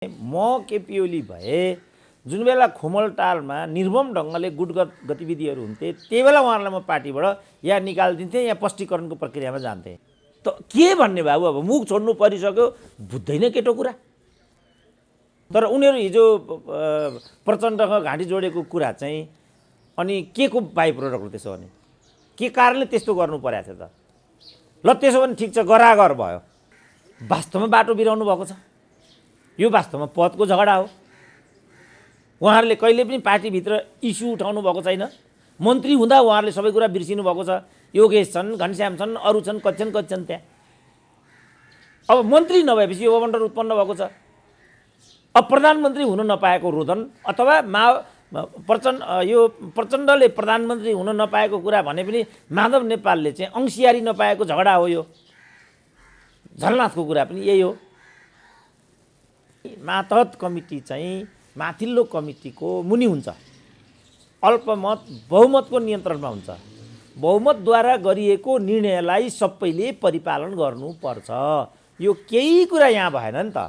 म केपी ओली भए जुन बेला खुमलटारमा निर्मम ढङ्गले गुट गतिविधिहरू हुन्थे त्यही बेला उहाँहरूलाई म पार्टीबाट या निकालिदिन्थेँ या स्पष्टीकरणको प्रक्रियामा जान्थेँ। त के भन्ने बाबु, अब मुख छोड्नु परिसक्यो, बुझ्दैन केटो कुरा। तर उनीहरू हिजो प्रचण्डसँग घाँटी जोडेको कुरा चाहिँ अनि के को बाइ प्रोडक्ट हो त्यसो भने? के कारणले त्यस्तो गर्नु परेको थियो त? ल त्यसो भने ठिक छ, गरागर भयो, वास्तवमा बाटो बिराउनु भएको छ। यो वास्तवमा पदको झगडा हो। उहाँहरूले कहिले पनि पार्टीभित्र इस्यु उठाउनु भएको छैन। मन्त्री हुँदा उहाँहरूले सबै कुरा बिर्सिनु भएको छ। योगेश छन्, घनश्याम छन्, अरू छन्, कति छन् त्यहाँ। अब मन्त्री नभएपछि यो अवन्टर उत्पन्न भएको छ। अब प्रधानमन्त्री हुन नपाएको रोदन अथवा यो प्रचण्डले प्रधानमन्त्री हुन नपाएको कुरा भने पनि माधव नेपालले चाहिँ अंशियारी नपाएको झगडा हो। यो झलनाथको कुरा पनि यही हो। मातहत कमिटी चाहिँ माथिल्लो कमिटीको मुनि हुन्छ। अल्पमत बहुमतको नियन्त्रणमा हुन्छ। बहुमतद्वारा गरिएको निर्णयलाई सबैले परिपालन गर्नुपर्छ। यो केही कुरा यहाँ भएन नि त।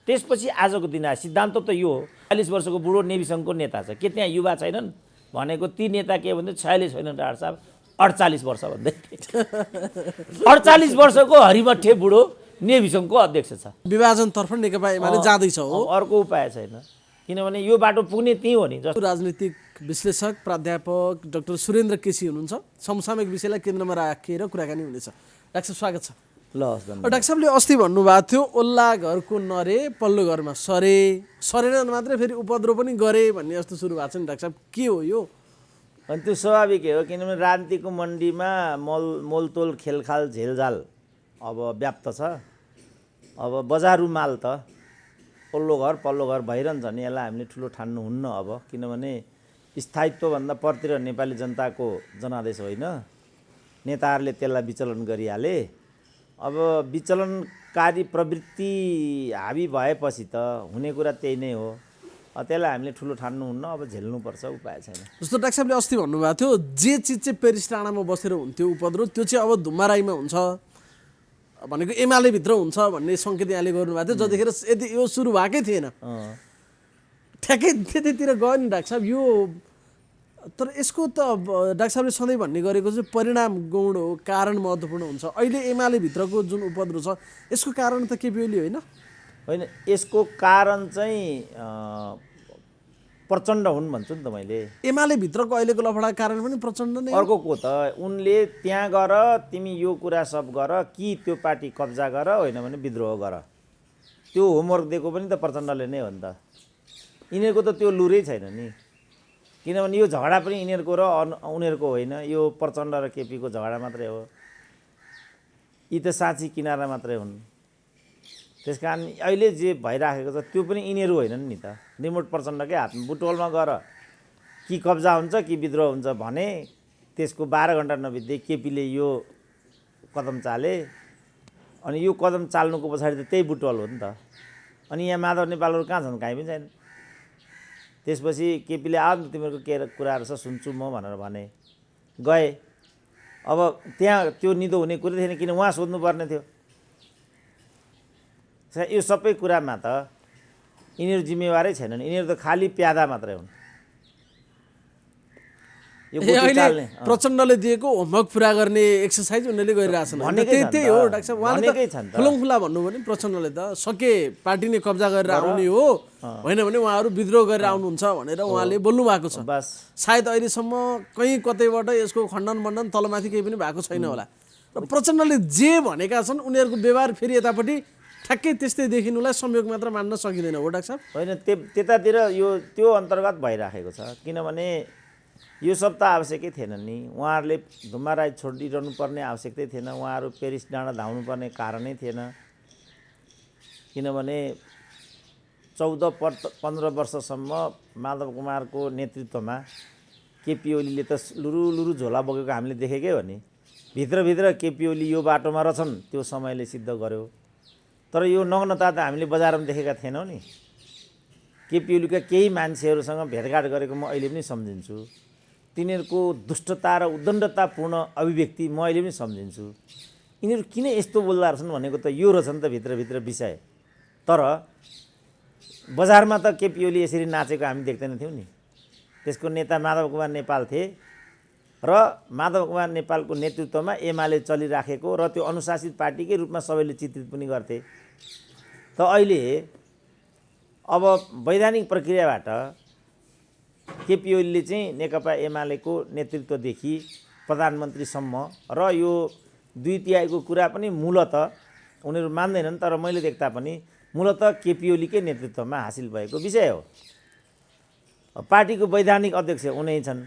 त्यसपछि आजको दिन सिद्धान्त त यो हो। 40 वर्षको बुढो नेभी सङ्घको नेता छ, के त्यहाँ युवा छैनन् भनेको? ती नेता के भन्दै 46 होइन डाक्टर साहब, 48 वर्ष भन्दै 48 वर्षको हरिमठे बुढो नेभी सङ्घको अध्यक्ष छ। विभाजनतर्फ नेकपा एमाले जाँदैछ हो। अर्को उपाय छैन, किनभने यो बाटो पुग्ने त्यही हो नि। जस्तो राजनीतिक विश्लेषक प्राध्यापक डाक्टर सुरेन्द्र केसी हुनुहुन्छ। समसामयिक विषयलाई केन्द्रमा राखेर कुराकानी हुनेछ। डाक्टर साहब स्वागत छ। ल डाक्टर साहबले अस्ति भन्नुभएको थियो ओल्ला घरको नरे पल्लो घरमा सरेन मात्रै फेरि उपद्रो पनि गरे भन्ने जस्तो सुरु भएको छ नि। डाक्टर साहब के हो यो? अनि त्यो स्वाभाविकै हो, किनभने राजनीतिको मन्डीमा मोलतोल खेलखाल झेलझाल अब व्याप्त छ। अब बजारु माल त पल्लो घर भइरहन्छ नि। यसलाई हामीले ठुलो ठान्नुहुन्न अब, किनभने स्थायित्वभन्दा परतिर नेपाली जनताको जनादेश होइन। नेताहरूले त्यसलाई विचलन गरिहाले। अब विचलनकारी प्रवृत्ति हाबी भएपछि त हुने कुरा त्यही नै हो। त्यसलाई हामीले ठुलो ठान्नुहुन्न, अब झेल्नुपर्छ, उपाय छैन। जस्तो डाक्टर साहबले अस्ति भन्नुभएको थियो जे चिज चाहिँ पेरिस टाढामा बसेर हुन्थ्यो उपद्रो, त्यो चाहिँ अब धुम्माराईमा हुन्छ भनेको एमाले भित्र हुन्छ भन्ने सङ्केत यहाँले गर्नुभएको थियो। जतिखेर यदि यो सुरु भएकै थिएन, ठ्याक्कै त्यतितिर गयो नि डाक्टर साहब यो। तर यसको त डाक्टर साहबले सधैँ भन्ने गरेको चाहिँ परिणाम गौण हो, कारण महत्त्वपूर्ण हुन्छ। अहिले एमाले भित्रको जुन उपद्रो छ यसको कारण त केपी ओली होइन? होइन, यसको कारण चाहिँ प्रचण्ड हुन् भन्छु नि त मैले। एमाले भित्रको अहिलेको लफडा कारण पनि प्रचण्ड नै। अर्को को त उनले त्यहाँ गर, तिमी यो कुरा सब गर, कि त्यो पार्टी कब्जा गर, होइन भने विद्रोह गर, त्यो होमवर्क दिएको पनि त प्रचण्डले नै हो नि त। यिनीहरूको त त्यो लुरै छैन नि। किनभने यो झगडा पनि यिनीहरूको र उनीहरूको होइन, यो प्रचण्ड र केपीको झगडा मात्रै हो। यी त साँची किनारा मात्रै हुन्। त्यसकारण अहिले जे भइराखेको छ त्यो पनि यिनीहरू होइनन् नि त। रिमोट प्रचण्डकै हातमा, बुटवलमा गएर कि कब्जा हुन्छ कि विद्रोह हुन्छ भने त्यसको 12 घन्टा नबित्दै केपीले यो कदम चाले। अनि यो कदम चाल्नुको पछाडि त त्यही बुटवल हो नि त। अनि यहाँ माधव नेपालहरू कहाँ छन्? काहीँ पनि छैन। त्यसपछि केपीले आऊ तिमीहरूको के कुराहरू छ सुन्छु म भनेर भने गए। अब त्यहाँ त्यो निदो हुने कुरै थिएन, किन उहाँ सोध्नुपर्ने थियो। यो सबै कुरामा त यिनीहरू जिम्मेवारै छैनन्। यिनीहरू त खालि प्यादा मात्रै हुन्। यो अहिले प्रचण्डले दिएको होमवर्क पुरा गर्ने एक्सर्साइज उनीहरूले गरिरहेछन्। त्यही हो डाक्टर साहब, उहाँले त खुलमखुला भन्नु भने प्रचण्डले त सके पार्टी नै कब्जा गरेर आउने हो, होइन भने उहाँहरू विद्रोह गरेर आउनुहुन्छ भनेर उहाँले बोल्नु भएको छ। बस सायद अहिलेसम्म कहीँ कतैबाट यसको खण्डन तलमाथि केही पनि भएको छैन होला। र प्रचण्डले जे भनेका छन् उनीहरूको व्यवहार फेरि यतापट्टि ठ्याक्कै त्यस्तै देखिनुलाई संयोग मात्र मान्न सकिँदैन हो डाक्टर साहब? होइन, त्यतातिर त्यो अन्तर्गत भइराखेको छ। किनभने यो सब त आवश्यकै थिएन नि। उहाँहरूले धुम्माराई छोडिरहनु पर्ने आवश्यकतै थिएन। उहाँहरू पेरिस डाँडा धाउनु पर्ने कारणै थिएन। किनभने 14-15 वर्षसम्म माधव कुमारको नेतृत्वमा केपी ओलीले त लुरु झोला बोकेको हामीले देखेकै हो नि। भित्रभित्र केपी ओली यो बाटोमा रहेछन् त्यो समयले सिद्ध गर्यो। तर यो नग्नता त हामीले बजारमा देखेका थिएनौँ नि। केपी ओलीका केही मान्छेहरूसँग भेटघाट गरेको म अहिले पनि सम्झिन्छु। तिनीहरूको दुष्टता र उद्दण्डतापूर्ण अभिव्यक्ति म अहिले पनि सम्झिन्छु। यिनीहरू किन यस्तो बोल्दा रहेछन् भनेको त यो रहेछ नि त भित्रभित्र विषय। तर बजारमा त केपी ओली यसरी नाचेको हामी देख्दैन थियौँ नि। त्यसको नेता माधव कुमार नेपाल थिए र माधव कुमार नेपालको नेतृत्वमा एमाले चलिराखेको र त्यो अनुशासित पार्टीकै रूपमा सबैले चित्रित पनि गर्थे। त अहिले अब वैधानिक प्रक्रियाबाट केपी ओलीले चाहिँ नेकपा एमालेको नेतृत्वदेखि प्रधानमन्त्रीसम्म र यो 2/3 कुरा पनि मूलत उनीहरू मान्दैनन्, तर मैले देख्दा पनि मूलत केपी ओलीकै नेतृत्वमा हासिल भएको विषय हो। पार्टीको वैधानिक अध्यक्ष उनै छन्,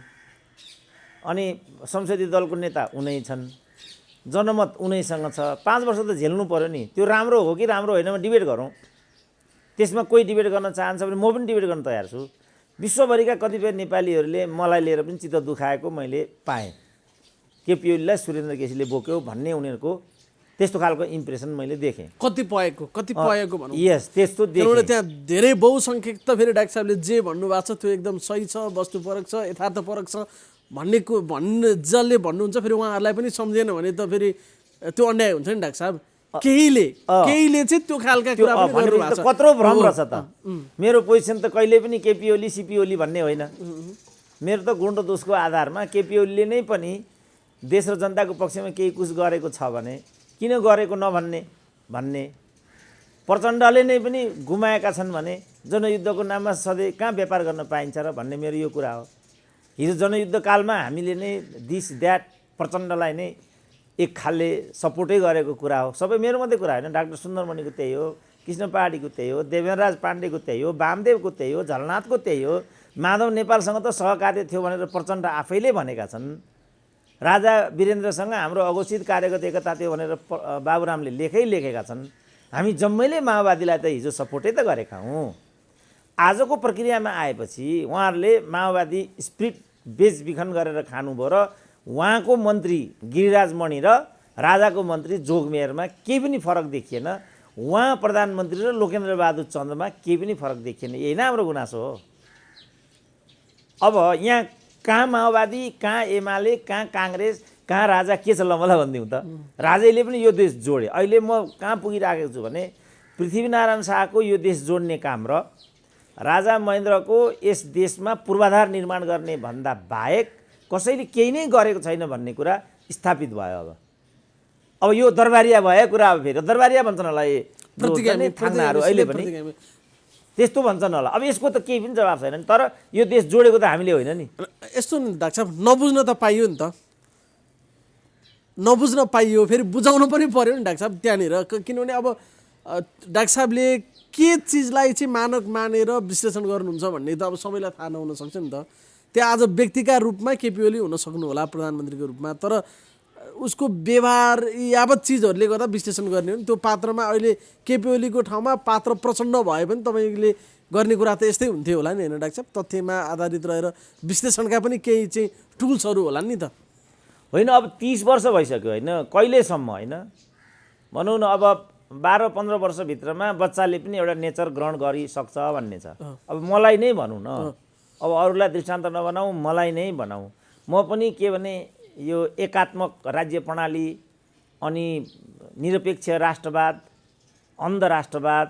अनि संसदीय दलको नेता उनै छन्, जनमत उनैसँग छ। 5 वर्ष त झेल्नु पर्यो नि। त्यो राम्रो हो कि राम्रो होइन डिबेट गरौँ। त्यसमा कोही डिबेट गर्न चाहन्छ भने म पनि डिबेट गर्न तयार छु। विश्वभरिका कतिपय नेपालीहरूले मलाई लिएर पनि चित्त दुखाएको मैले पाएँ। केपी ओलीलाई सुरेन्द्र केसीले बोक्यो भन्ने उनीहरूको त्यस्तो खालको इम्प्रेसन मैले देखेँ। कतिपयको भनौँ। यस, त्यस्तो देखेँ। किनभने त्यहाँ धेरै बहुसङ्ख्यक त फेरि डाक्टर साहबले जे भन्नुभएको छ त्यो एकदम सही छ, वस्तुपरक छ, यथार्थपरक छ भन्ने जसले भन्नुहुन्छ फेरि उहाँहरूलाई पनि सम्झेन भने त फेरि त्यो अन्याय हुन्छ नि डाक्टर साहब। केहीले चाहिँ त्यो खालका कुरा पनि गर्नुभएको छ। कत्रो भ्रम रहेछ त। मेरो पोजिसन त कहिले पनि केपी ओली सिपी ओली भन्ने होइन। मेरो त गुण र दोषको आधारमा केपी ओलीले नै पनि देश र जनताको पक्षमा केही कुछ गरेको छ भने किन गरेको भन्ने प्रचण्डले नै पनि गुमाएका छन् भने जनयुद्धको नाममा सधैँ कहाँ व्यापार गर्न पाइन्छ र भन्ने मेरो यो कुरा हो। हिजो जनयुद्ध कालमा हामीले नै दिस द्याट प्रचण्डलाई नै एक खालले सपोर्टै गरेको कुरा हो। सबै मेरो मात्रै कुरा होइन, डाक्टर सुन्दरमणिको त्यही हो, कृष्ण पहाडीको त्यही हो, देवेन्द्रराज पाण्डेको त्यही हो, वामदेवको त्यही हो, झलनाथको त्यही हो। माधव नेपालसँग त सहकार्य थियो भनेर प्रचण्ड आफैले भनेका छन्। राजा वीरेन्द्रसँग हाम्रो अघोषित कार्यगत एकता थियो भनेर बाबुरामले लेखेका छन्। हामी जम्मैले माओवादीलाई त हिजो सपोर्टै त गरेका हौँ। आजको प्रक्रियामा आएपछि उहाँहरूले माओवादी स्प्रिट बेचबिखन गरेर खानुभयो र उहाँको मन्त्री गिरिराज मणि र राजाको मन्त्री जोगमेयरमा केही पनि फरक देखिएन। उहाँ प्रधानमन्त्री र लोकेन्द्र बहादुर चन्दमा केही पनि फरक देखिएन। यही नै हाम्रो गुनासो हो। अब यहाँ कहाँ माओवादी, कहाँ एमाले, कहाँ काङ्ग्रेस, कहाँ राजा के छ ल मलाई भनिदिउँ त। राजैले पनि यो देश जोडे। अहिले म कहाँ पुगिराखेको छु भने पृथ्वीनारायण शाहको यो देश जोड्ने काम र राजा महेन्द्रको यस देशमा पूर्वाधार निर्माण गर्ने भन्दा बाहेक कसैले केही नै गरेको छैन भन्ने कुरा स्थापित भयो। अब यो दरबारिया भयो कुरा। अब फेरि दरबारिया भन्छन् होला थानाहरू अहिले पनि त्यस्तो भन्छन् होला। अब यसको त केही पनि जवाब छैन। तर यो देश जोडेको त हामीले होइन नि। यस्तो नि डाक्टर साहब, नबुझ्न त पाइयो नि त, नबुझ्न पाइयो, फेरि बुझाउन पनि पर्यो नि डाक्टर साहब त्यहाँनिर। किनभने अब डाक्टर साहबले के चिजलाई चाहिँ मानक मानेर विश्लेषण गर्नुहुन्छ भन्ने त अब सबैलाई थाहा नहुन सक्छ नि त। त्यहाँ आज व्यक्तिका रूपमा केपी ओली हुन सक्नु होला प्रधानमन्त्रीको रूपमा, तर उसको व्यवहार यावत चिजहरूले गर्दा विश्लेषण गर्ने हो नि। त्यो पात्रमा अहिले केपी ओलीको ठाउँमा पात्र प्रचण्ड भए पनि तपाईँले गर्ने कुरा त यस्तै हुन्थ्यो होला नि होइन डाक्टर साहब। तथ्यमा आधारित रहेर विश्लेषणका पनि केही चाहिँ टुल्सहरू होला नि त। होइन, अब 30 वर्ष भइसक्यो होइन, कहिलेसम्म होइन भनौँ न। अब 12-15 वर्षभित्रमा बच्चाले पनि एउटा नेचर ग्रहण गरिसक्छ भन्ने छ। अब मलाई नै भनौँ न, अब अरूलाई दृष्टान्त नबनाऊ, मलाई नै बनाऊ। म पनि के भने यो एकात्मक राज्य प्रणाली अनि निरपेक्ष राष्ट्रवाद, अन्ध राष्ट्रवाद,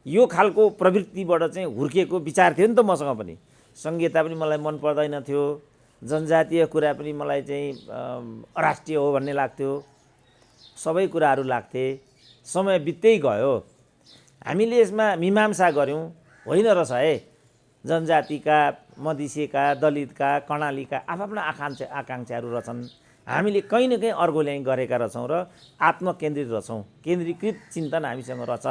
यो खालको प्रवृत्तिबाट चाहिँ हुर्किएको विचार थियो नि त मसँग पनि। संहिता पनि मलाई मन पर्दैन थियो, जनजातीय कुरा पनि मलाई चाहिँ अराष्ट्रिय हो भन्ने लाग्थ्यो, सबै कुराहरू लाग्थे। समय बित्दै गयो, हामीले यसमा मीमांसा गऱ्यौँ। होइन रहेछ है, जनजातिका, मधेसीका, दलितका, कर्णालीका आफ्ना आकाङ्क्षाहरू रहेछन्। हामीले कहीँ न कहीँ अर्को ल्याइ गरेका रहेछौँ र आत्मकेन्द्रित रहेछौँ, केन्द्रीकृत चिन्तन हामीसँग रहेछ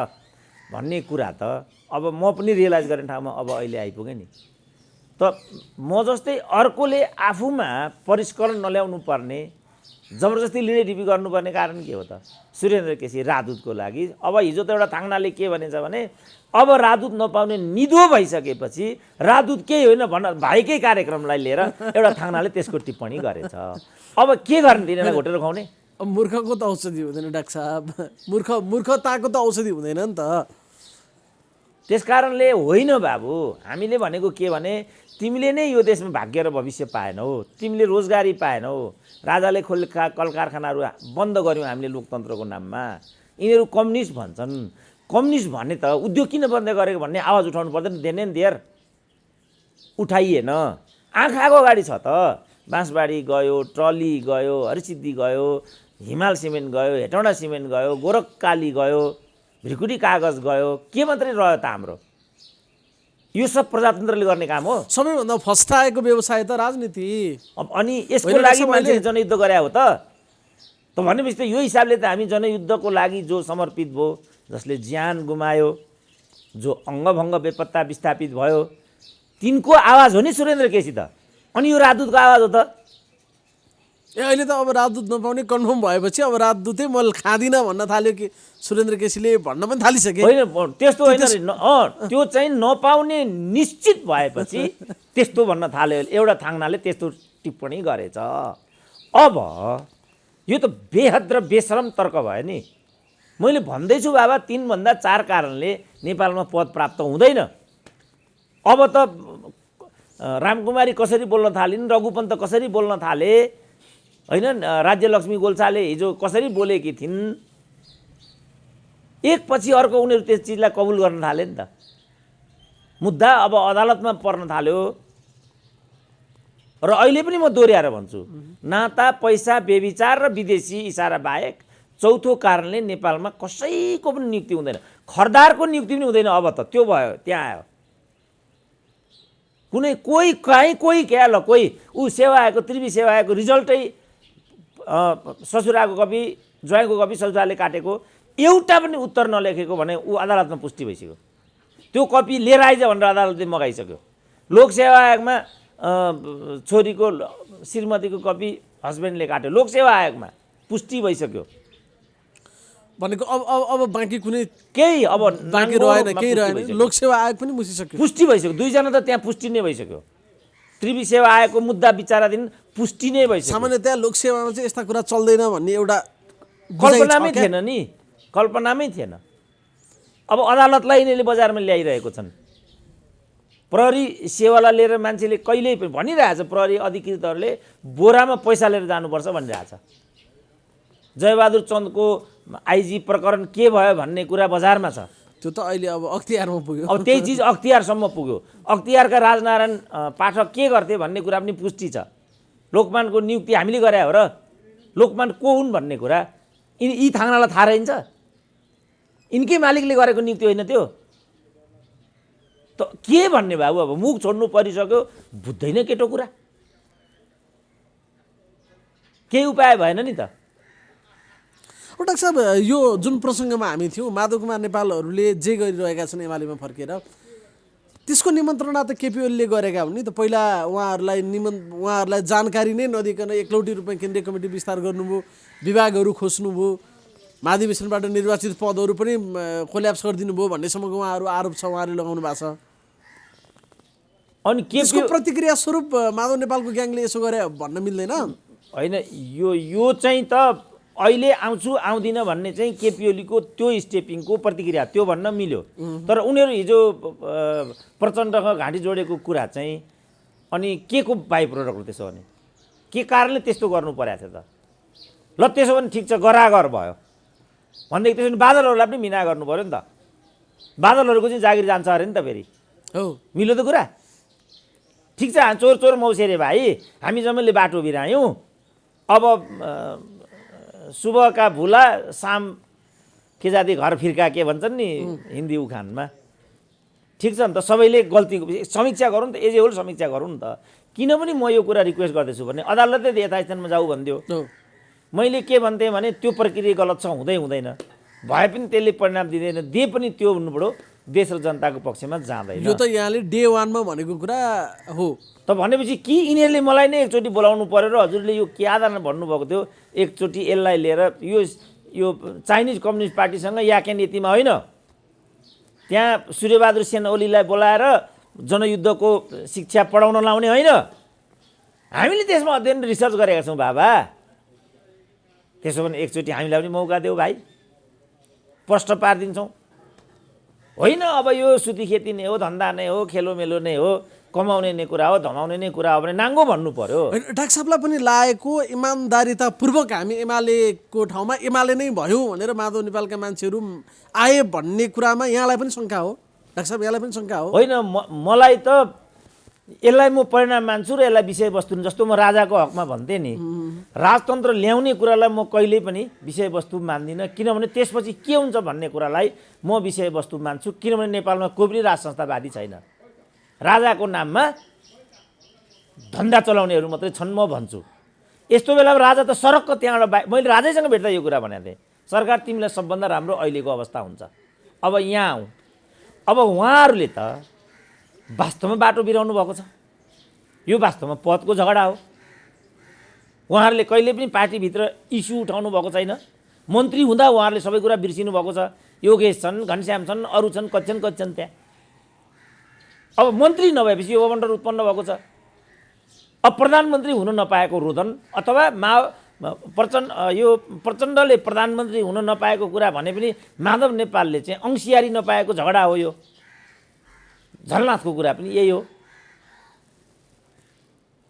भन्ने कुरा त अब म पनि रियलाइज गर्ने ठाउँमा अब अहिले आइपुगेँ नि। त म जस्तै अर्कोले आफूमा परिष्करण नल्याउनु पर्ने, जबरजस्ती लिडेटिपी गर्नुपर्ने कारण के हो त? सुरेन्द्र केसी राजदूतको लागि अब हिजो त एउटा थाङ्नाले के भनेछ भने अब राजदूत नपाउने निधो भइसकेपछि राजदूत केही होइन भन्न भाइकै कार्यक्रमलाई लिएर एउटा थाङ्नाले त्यसको टिप्पणी गरेछ। अब के गर्ने तिनीहरूलाई घोटेर खुवाउने? अब मूर्खको त औषधि हुँदैन डाक्टर साहब, मूर्खताको त औषधि हुँदैन नि त। त्यसकारणले होइन बाबु, हामीले भनेको के भने तिमीले नै यो देशमा भाग्य र भविष्य पाएनौ, तिमीले रोजगारी पाएनौ, राजाले खोलेका कल कारखानाहरू बन्द गर्यौँ हामीले लोकतन्त्रको नाममा। यिनीहरू कम्युनिस्ट भन्छन्। कम्युनिस्ट भन्ने त उद्योग किन बन्द गरेको भन्ने आवाज उठाउनु पर्दैन। देन एन्ड देयर उठाइएन। आँखाको अगाडि छ त। बाँसबाडी गयो, ट्रली गयो, हरिसिद्धि गयो, हिमाल सिमेन्ट गयो, हेटौँडा सिमेन्ट गयो, गोरखकाली गयो, भ्रिकुटी कागज गयो, के मात्रै रह्यो त हाम्रो? यो सब प्रजातन्त्रले गर्ने काम हो। सबैभन्दा फस्टाएको व्यवसाय त राजनीति। अनि यसको लागि मान्छेले जनयुद्ध गरे हो त भनेपछि त यो हिसाबले त हामी जनयुद्धको लागि जो समर्पित भयो, जसले ज्यान गुमायो, जो अङ्गभङ्ग बेपत्ता विस्थापित भयो, तिनको आवाज हो नि सुरेन्द्र केसी त। अनि यो राजदूतको आवाज हो त। अहिले त अब राजदूत नपाउने कन्फर्म भएपछि अब राजदूतै मैले खाँदिनँ भन्न थाल्यो कि सुरेन्द्र केसीले भन्न पनि थालिसके। होइन त्यस्तो होइन, त्यो चाहिँ नपाउने निश्चित भएपछि त्यस्तो भन्न थाल्यो। एउटा थाङ्नाले त्यस्तो टिप्पणी गरेछ। अब यो त बेहद र बेशरम तर्क भयो नि। मैले भन्दैछु बाबा 3 भन्दा 4 कारणले नेपालमा पद प्राप्त हुँदैन। अब त रामकुमारी कसरी बोल्न थालिन्, रघुपन्त कसरी बोल्न थाले, होइन राज्यलक्ष्मी गोल्छाले हिजो कसरी बोलेकी थिइन्, एकपछि अर्को उनीहरू त्यस चिजलाई कबुल गर्न थाले नि त। मुद्दा अब अदालतमा पर्न थाल्यो। र अहिले पनि म दोहोऱ्याएर भन्छु, नाता, पैसा, बेविचार र विदेशी इसारा बाहेक चौथो कारणले नेपालमा कसैको पनि नियुक्ति हुँदैन। खरदारको नियुक्ति पनि हुँदैन। अब त त्यो भयो, त्यहाँ आयो कुनै कोही क्या ल, कोही ऊ सेवा आएको, त्रिवी सेवा आएको रिजल्टै ससुराको कपी, ज्वाइँको कपी ससुराले काटेको, एउटा पनि उत्तर नलेखेको भने ऊ अदालतमा पुष्टि भइसक्यो। त्यो कपी लिएर आइज भनेर अदालतले मगाइसक्यो। लोकसेवा आयोगमा छोरीको श्रीमतीको कपी हस्बेन्डले काट्यो, लोकसेवा आयोगमा पुष्टि भइसक्यो। भनेको अब बाँकी कुनै केही अब बाँकी रहेन, केही रहेन। लोकसेवा आयोग पनि मुसिसक्यो, पुष्टि भइसक्यो। 2 जना त त्यहाँ पुष्टि नै भइसक्यो। त्रिवी सेवा आयोगको मुद्दा विचाराधीन पुष्टि नै भइसक्यो। सामान्यतया लोकसेवामा चाहिँ यस्ता कुरा चल्दैन भन्ने एउटा कल्पनामै थिएन नि, कल्पनामै थिएन। अब अदालतलाई यिनीहरूले बजारमा ल्याइरहेको छन्। प्रहरी सेवालाई लिएर मान्छेले कहिल्यै पनि भनिरहेछ, प्रहरी अधिकृतहरूले बोरामा पैसा लिएर जानुपर्छ भनिरहेछ। जयबहादुर चन्दको आइजी प्रकरण के भयो भन्ने कुरा बजारमा छ। त्यो त अहिले अब अख्तियारमा पुग्यो। अब त्यही चिज अख्तियारसम्म पुग्यो। अख्तियारका राजनारायण पाठक के गर्थे भन्ने कुरा पनि पुष्टि छ। लोकमानको नियुक्ति हामीले गरे हो र? लोकमान को हुन् भन्ने कुरा यी थाङ्नालाई थाहा रहन्छ? यिनकै मालिकले गरेको नियुक्ति होइन त्यो त। के भन्ने बाबु? अब मुख छोड्नु परिसक्यो, बुझ्दैन केटो कुरा। केही उपाय भएन नि त। डाक्टर साहब, यो जुन प्रसङ्गमा हामी थियौँ, माधव कुमार नेपालहरूले जे गरिरहेका छन् एमालेमा फर्केर, त्यसको निमन्त्रणा त केपी ओलीले गरेका हुन् नि त। पहिला उहाँहरूलाई जानकारी नै नदिकन एकलौटी रूपमा केन्द्रीय कमिटी विस्तार गर्नुभयो, विभागहरू खोज्नुभयो, महाधिवेशनबाट निर्वाचित पदहरू पनि कोल्याप्स गरिदिनु भयो भन्नेसम्मको उहाँहरू आरोप छ, उहाँहरूले लगाउनु भएको छ। अनि त्यसको प्रतिक्रिया स्वरूप माधव नेपालको ग्याङले यसो गरे भन्न मिल्दैन? होइन, यो चाहिँ त अहिले आउँछु आउँदिनँ भन्ने चाहिँ केपी ओलीको त्यो स्टेपिङको प्रतिक्रिया, त्यो भन्न मिल्यो। तर उनीहरू हिजो प्रचण्डसँग घाँटी जोडेको कुरा चाहिँ अनि के को बाई प्रोडक्ट हो त्यसो भने? के कारणले त्यस्तो गर्नु परेको थियो त? ल त्यसो भने ठिक छ, गरागर भयो भनेदेखि त्यसो भने बादलहरूलाई पनि मिना गर्नु पऱ्यो नि त। बादलहरूको चाहिँ जागिर जान्छ अरे नि त फेरि। हो, मिल्यो त कुरा? ठिक छ, चोर चोर मौसेरे भाइ, हामी जम्मैले बाटो बिरायौँ। अब सुबहका भुला शाम के जाति घर फिर्का के भन्छन् नि हिन्दी उखानमा। ठिक छ नि त, सबैले गल्ती समीक्षा गरौँ त, एज ए होल समीक्षा गरौँ नि त। किन पनि म यो कुरा रिक्वेस्ट गर्दैछु भने अदालतले यथास्थानमा जाऊ भनिदियो। मैले के भन्थेँ भने त्यो प्रक्रिया गलत छ, हुँदैन भए पनि त्यसले परिणाम दिँदैन, पनि त्यो हुनु देश र जनताको पक्षमा जाँदैन। यो त यहाँले डे 1 मा भनेको कुरा हो त। भनेपछि कि यिनीहरूले मलाई नै एकचोटि बोलाउनु पर्यो र हजुरले यो के आधारमा भन्नुभएको थियो एकचोटि यसलाई लिएर यो चाइनिज कम्युनिस्ट पार्टीसँग याकेन यतिमा होइन, त्यहाँ सूर्यबहादुर सेन ओलीलाई बोलाएर जनयुद्धको शिक्षा पढाउन लाउने होइन। हामीले त्यसमा अध्ययन रिसर्च गरेका छौँ बाबा। त्यसो भने एकचोटि हामीलाई पनि मौका देऊ भाइ, प्रश्न पारिदिन्छौँ। होइन अब यो सुती खेती नै हो, धन्दा नै हो, खेलोमेलो नै हो, कमाउने नै कुरा हो, धमाउने नै कुरा हो भने नाङ्गो भन्नु पर्यो। होइन, डाक्टर साहबलाई पनि लागेको इमान्दारितापूर्वक हामी एमालेको ठाउँमा एमाले नै भयो भनेर माधव नेपालका मान्छेहरू आए भन्ने कुरामा यहाँलाई पनि शङ्का हो डाक्टर साहब, यहाँलाई पनि शङ्का हो? होइन, मलाई त यसलाई म परिणाम मान्छु र यसलाई विषयवस्तु जस्तो म राजाको हकमा भन्थेँ नि, राजतन्त्र ल्याउने कुरालाई म कहिल्यै पनि विषयवस्तु मान्दिनँ, किनभने त्यसपछि के हुन्छ भन्ने कुरालाई म विषयवस्तु मान्छु। किनभने नेपालमा कोही पनि राज संस्थावादी छैन, राजाको नाममा धन्दा चलाउनेहरू मात्रै छन् म भन्छु। यस्तो बेलामा राजा त सरक्क त्यहाँबाट मैले राजैसँग भेट्दा यो कुरा भनेको थिएँ, सरकार तिमीलाई सबभन्दा राम्रो अहिलेको अवस्था हुन्छ, अब यहाँ आऊ। अब उहाँहरूले त वास्तवमा बाटो बिराउनु भएको छ, यो वास्तवमा पदको झगडा हो। उहाँहरूले कहिले पनि पार्टीभित्र इस्यु उठाउनु भएको छैन, मन्त्री हुँदा उहाँहरूले सबै कुरा बिर्सिनु भएको छ। योगेश छन्, घनश्याम छन्, अरू छन्, कति छन् त्यहाँ। अब मन्त्री नभएपछि यो गभर्नर उत्पन्न भएको छ। अब प्रधानमन्त्री हुन नपाएको रोदन अथवा प्रचण्डले प्रधानमन्त्री हुन नपाएको कुरा भने पनि माधव नेपालले चाहिँ अंशियारी नपाएको झगडा हो। यो झलनाथको कुरा पनि यही हो।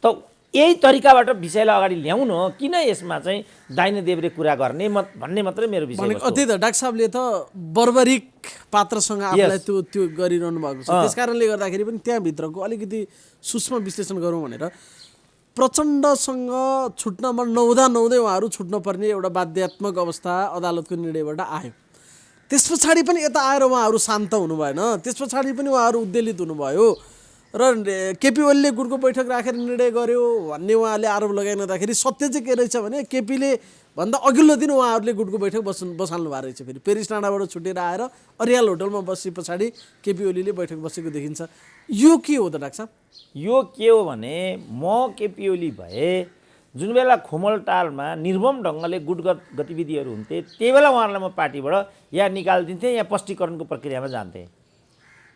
त यही तरिकाबाट विषयलाई अगाडि ल्याउन, किन यसमा चाहिँ दाहिने देब्रे कुरा गर्ने भन्ने मात्रै मेरो विषय हो। त्यही त डाक्टर साहबले त बर्बरिक पात्रसँग आफूलाई त्यो गरिरहनु भएको छ, त्यस कारणले गर्दाखेरि पनि त्यहाँभित्रको अलिकति सूक्ष्म विश्लेषण गरौँ भनेर प्रचण्डसँग छुट्न मन नहुँदै उहाँहरू छुट्न पर्ने एउटा बाध्यात्मक अवस्था अदालतको निर्णयबाट आयो। त्यस पछाडि पनि यता आएर उहाँहरू शान्त हुनु भएन, त्यस पछाडि पनि उहाँहरू उद्वेलित हुनुभयो र केपी ओलीले गुटको बैठक राखेर निर्णय गर्यो भन्ने उहाँले आरोप लगाइरहँदाखेरि सत्य चाहिँ के रहेछ भने केपीले भन्दा अघिल्लो दिन उहाँहरूले गुटको बैठक बसाल्नु भएको रहेछ। फेरि पेरिस डाँडाबाट छुटेर आएर अरियाल होटलमा बसे पछाडि केपी ओलीले बैठक बसेको देखिन्छ। यो के हो त डाक्टर साहब? यो के हो भने म केपी ओली भए जुन बेला खोमलटारमा निर्मम ढङ्गले गुटगत गतिविधिहरू हुन्थे त्यही बेला उहाँहरूलाई म पार्टीबाट या निकालिदिन्थेँ या स्पष्टीकरणको प्रक्रियामा जान्थेँ।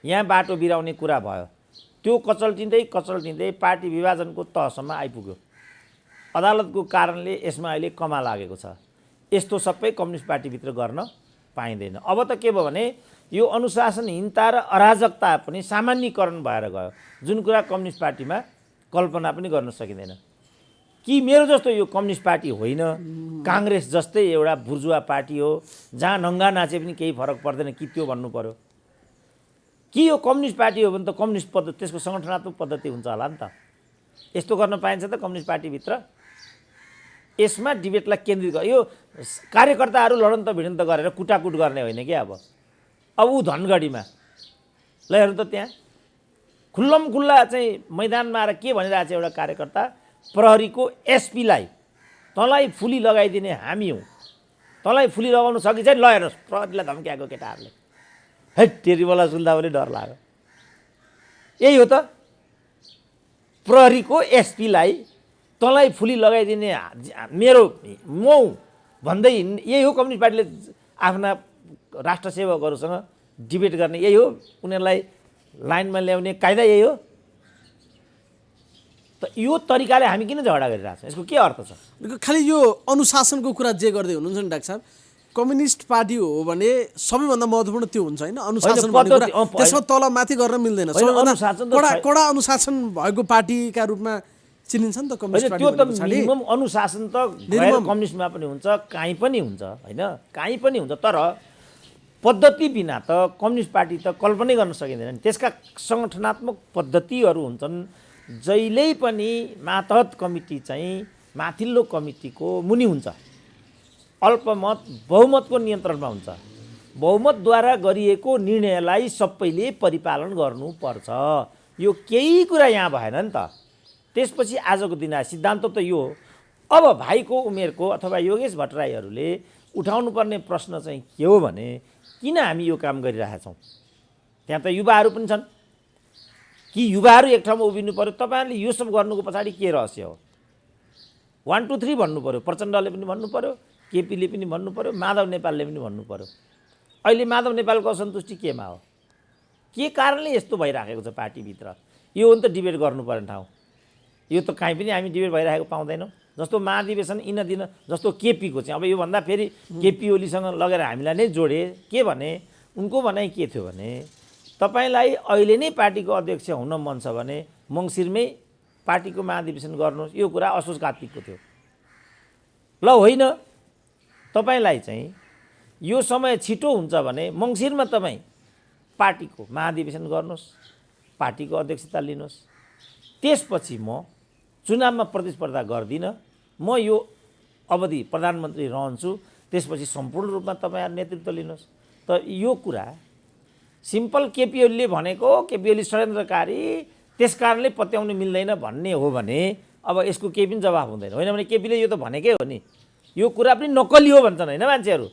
यहाँ बाटो बिराउने कुरा भयो, त्यो कचल्टिँदै पार्टी विभाजनको तहसम्म आइपुग्यो। अदालतको कारणले यसमा अहिले कमा लागेको छ। यस्तो सबै कम्युनिस्ट पार्टीभित्र गर्न पाइँदैन। अब त के भयो भने यो अनुशासनहीनता र अराजकता पनि सामान्यीकरण भएर गयो, जुन कुरा कम्युनिस्ट पार्टीमा कल्पना पनि गर्न सकिँदैन। कि मेरो जस्तो यो कम्युनिस्ट पार्टी होइन, काङ्ग्रेस जस्तै एउटा बुर्जुवा पार्टी हो जहाँ नङ्गा नाचे पनि केही फरक पर्दैन कि त्यो भन्नु पर्यो। कि यो कम्युनिस्ट पार्टी हो भने त कम्युनिस्ट पद्धति, त्यसको सङ्गठनात्मक पद्धति हुन्छ होला नि त। यस्तो गर्न पाइन्छ त कम्युनिस्ट पार्टीभित्र? यसमा डिबेटलाई केन्द्रित गर्यो। यो कार्यकर्ताहरू लडन्त भिडन्त गरेर कुटाकुट गर्ने होइन क्या। अब ऊ धनगढीमा ल हेर्नु त, त्यहाँ खुल्ला चाहिँ मैदानमा आएर के भनिरहेको छ एउटा कार्यकर्ता, प्रहरीको एसपीलाई तँलाई फुली लगाइदिने हामी हौँ, तँलाई फुली लगाउनु सकि चाहिँ ल हेर्नुहोस् प्रहरीलाई धम्क्याएको केटाहरूले। है टेरीवाला सुन्दा पनि डर लाग्यो। यही हो त, प्रहरीको एसपीलाई तँलाई फुली लगाइदिने मेरो म भन्दै यही हो कम्युनिस्ट पार्टीले आफ्ना राष्ट्रसेवकहरूसँग डिबेट गर्ने, यही हो उनीहरूलाई लाइनमा ल्याउने कायदा, यही हो। त यो तरिकाले हामी किन झगडा गरिरहेछौँ? यसको के अर्थ छ? खालि यो अनुशासनको कुरा जे गर्दै हुनुहुन्छ नि डाक्टर साहब, कम्युनिस्ट पार्टी हो भने सबैभन्दा महत्त्वपूर्ण त्यो हुन्छ होइन, अनुशासन भन्ने कुरा। त्यसमा तल माथि गर्न मिल्दैन। कडा अनुशासन भएको पार्टीका रूपमा चिनिन्छ नि त कम्युनिस्ट पार्टी। त्यो त मिनिमम अनुशासन त कम्युनिस्टमा पनि हुन्छ, कहीँ पनि हुन्छ होइन, कहीँ पनि हुन्छ। तर पद्धति बिना त कम्युनिस्ट पार्टी त कल्पनै गर्न सकिँदैन। त्यसका सङ्गठनात्मक पद्धतिहरू हुन्छन्। जहिल्यै पनि मातहत कमिटी चाहिँ माथिल्लो कमिटीको मुनि हुन्छ, अल्पमत बहुमतको नियन्त्रणमा हुन्छ। बहुमतद्वारा गरिएको निर्णयलाई सबैले परिपालन गर्नुपर्छ। यो केही कुरा यहाँ भएन नि त। त्यसपछि आजको दिन सिद्धान्त त यो हो। अब भाइको उमेरको अथवा योगेश भट्टराईहरूले उठाउनु पर्ने प्रश्न चाहिँ के हो भने किन हामी यो काम गरिरहेका छौँ? त्यहाँ त युवाहरू पनि छन् कि युवाहरू एक ठाउँमा उभिनु पर्यो? तपाईँहरूले यो सब गर्नुको पछाडि के रहस्य हो? 1 2 3 भन्नु पर्यो। प्रचण्डले पनि भन्नु पर्यो, केपीले पनि भन्नु पर्यो, माधव नेपालले पनि भन्नु पर्यो। अहिले माधव नेपालको असन्तुष्टि केमा हो? के कारणले यस्तो भइराखेको छ पार्टीभित्र? यो हो नि त डिबेट गर्नुपर्ने ठाउँ। यो त कहीँ पनि हामी डिबेट भइरहेको पाउँदैनौँ। जस्तो महाधिवेशन दिन जस्तो केपीको चाहिँ अब योभन्दा फेरि केपी ओलीसँग लगेर हामीलाई नै जोडे। के भने उनको भनाइ के थियो भने तपाईँलाई अहिले नै पार्टीको अध्यक्ष हुन मन छ भने मङ्सिरमै पार्टीको महाधिवेशन गर्नुहोस्। यो कुरा असोज कार्तिकको थियो। ल होइन, तपाईँलाई चाहिँ यो समय छिटो हुन्छ भने मङ्सिरमा तपाईँ पार्टीको महाधिवेशन गर्नुहोस्, पार्टीको अध्यक्षता लिनुहोस्। त्यसपछि म चुनावमा प्रतिस्पर्धा गर्दिनँ, म यो अवधि प्रधानमन्त्री रहन्छु, त्यसपछि सम्पूर्ण रूपमा तपाईँहरू नेतृत्व लिनुहोस्। त यो कुरा सिम्पल केपी ओलीले भनेको, केपी ओली षड्यन्त्रकारी त्यस कारणले पत्याउनु मिल्दैन भन्ने हो भने अब यसको केही पनि जवाफ हुँदैन। होइन भने केपीले यो त भनेकै हो नि, यो कुरा पनि नक्कली हो भन्छन् होइन मान्छेहरू।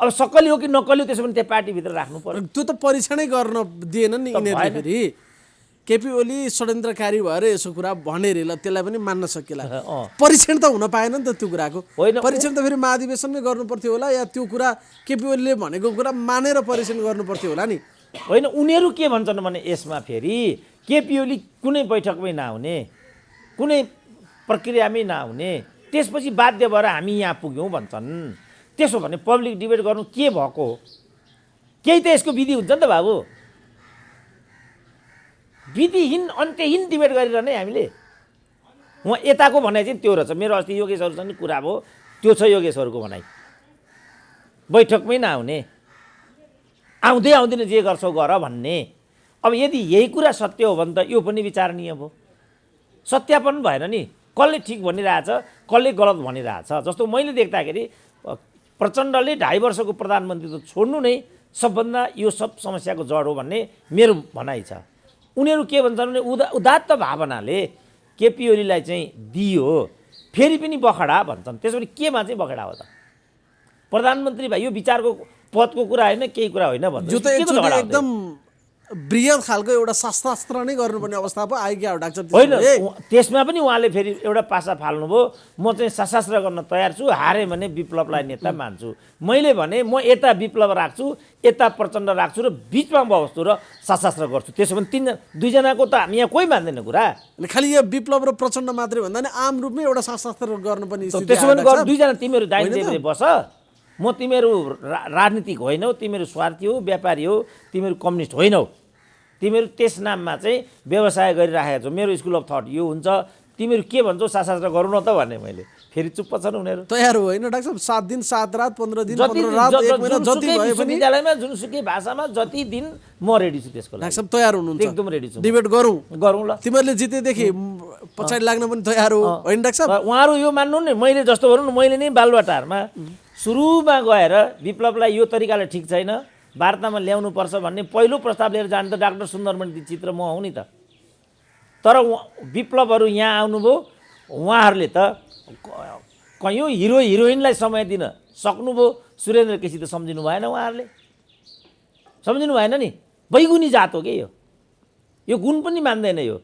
अब सक्कली हो कि नक्कली हो त्यसो भने त्यहाँ पार्टीभित्र राख्नु पर्यो। त्यो त परीक्षणै गर्न दिएन नि यिनीहरूले। फेरि केपी ओली षड्यन्त्रकारी भएर यसो कुरा भने रे, ल त्यसलाई पनि मान्न सकिएला। परीक्षण त हुन पाएन नि त त्यो कुराको। होइन, परीक्षण त फेरि महाधिवेशनमै गर्नु पर्थ्यो होला, या त्यो कुरा केपी ओलीले भनेको कुरा मानेर परीक्षण गर्नु पर्थ्यो होला नि। होइन, उनीहरू के भन्छन् भने यसमा फेरि केपी ओली कुनै बैठकमै नआउने, कुनै प्रक्रियामै नआउने, त्यसपछि बाध्य भएर हामी यहाँ पुग्यौँ भन्छन्। त्यसो भने पब्लिक डिबेट गर्नु के भएको हो? केही त यसको विधि हुन्छ नि त बाबु। विधिहीन अन्त्यहीन डिबेट गरिरहने हामीले। उहाँ यताको भनाइ चाहिँ त्यो रहेछ। मेरो अस्ति योगेशहरूसँग कुरा भयो, त्यो छ योगेशहरूको भनाइ। बैठकमै नआउने, आउँदै आउँदैन जे गर्छौ गर भन्ने। अब यदि यही कुरा सत्य हो भने त यो पनि विचारणीय भयो। सत्यापन भएन नि, कसले ठिक भनिरहेछ, कसले गलत भनिरहेछ। जस्तो मैले देख्दाखेरि प्रचण्डले 2.5 वर्षको प्रधानमन्त्रीत्व छोड्नु नै सबभन्दा यो सब समस्याको जड हो भन्ने मेरो भनाइ छ। उनीहरू के भन्छन् भने उदात्त भावनाले केपी ओलीलाई चाहिँ दियो, फेरि पनि बखडा भन्छन्। त्यसो भने केमा चाहिँ बखडा हो त? प्रधानमन्त्री भाइ यो विचारको पदको कुरा होइन, केही कुरा होइन भन्छ। यो त एकदम बृहत खालको एउटा शास्त्र नै गर्नुपर्ने अवस्था पो आइगयो डाक्टर। होइन, त्यसमा पनि उहाँले फेरि एउटा पासा फाल्नुभयो। म चाहिँ शास्त्र गर्न तयार छु, हारेँ भने विप्लवलाई नेता मान्छु। मैले भने म यता विप्लव राख्छु, यता प्रचण्ड राख्छु र बिचमा बस्छु र शास्त्र गर्छु। त्यसो भने दुईजनाको त हामी यहाँ कोही मान्दैन कुरा। खालि यो विप्लव र प्रचण्ड मात्रै भन्दा नि आम रूपमै एउटा शास्त्र गर्नुपर्ने स्थिति। त्यसो भने दुईजना तिमीहरू दाइने बस, म तिमीहरू राजनीतिक होइनौ, तिमीहरू स्वार्थी हो, व्यापारी हो, तिमीहरू कम्युनिस्ट होइनौ। तिमीहरू त्यस नाममा चाहिँ व्यवसाय गरिराखेको छौ। मेरो स्कुल अफ थट यो हुन्छ, तिमीहरू के भन्छौ शास्त्र गरौँ न त भन्ने। मैले फेरि चुप्प छन् उनीहरू। तयार हो होइन डाक्टर साहब? 7 दिन 7 रात 15 दिन 15 रात 1 महिना जति भए पनि विश्वविद्यालयमा जुनसुकै भाषामा जति दिन म रेडी छु त्यसको लागि। डाक्टर साहब तयार हुनुहुन्छ? एकदम रेडी छु। डिबेट गरौँ ल। तिमीहरूले जितेदेखि पछाडि लाग्न पनि तयार हो होइन डाक्टर साहब? उहाँहरू यो मान्नु नि, मैले जस्तो गरौँ न, मैले नै बालुवाटारमा सुरुमा गएर विप्लवलाई यो तरिकाले ठिक छैन, वार्तामा ल्याउनुपर्छ भन्ने पहिलो प्रस्ताव लिएर जाने त डाक्टर सुन्दरमणि चित्र म हुँ नि त। तर विप्लवहरू यहाँ आउनुभयो, उहाँहरूले त कयौँ हिरो हिरोइनलाई समय दिन सक्नुभयो। सुरेन्द्र केसी त सम्झिनु भएन, उहाँहरूले सम्झिनु भएन नि। बैगुनी जात हो कि यो गुण पनि मान्दैन यो।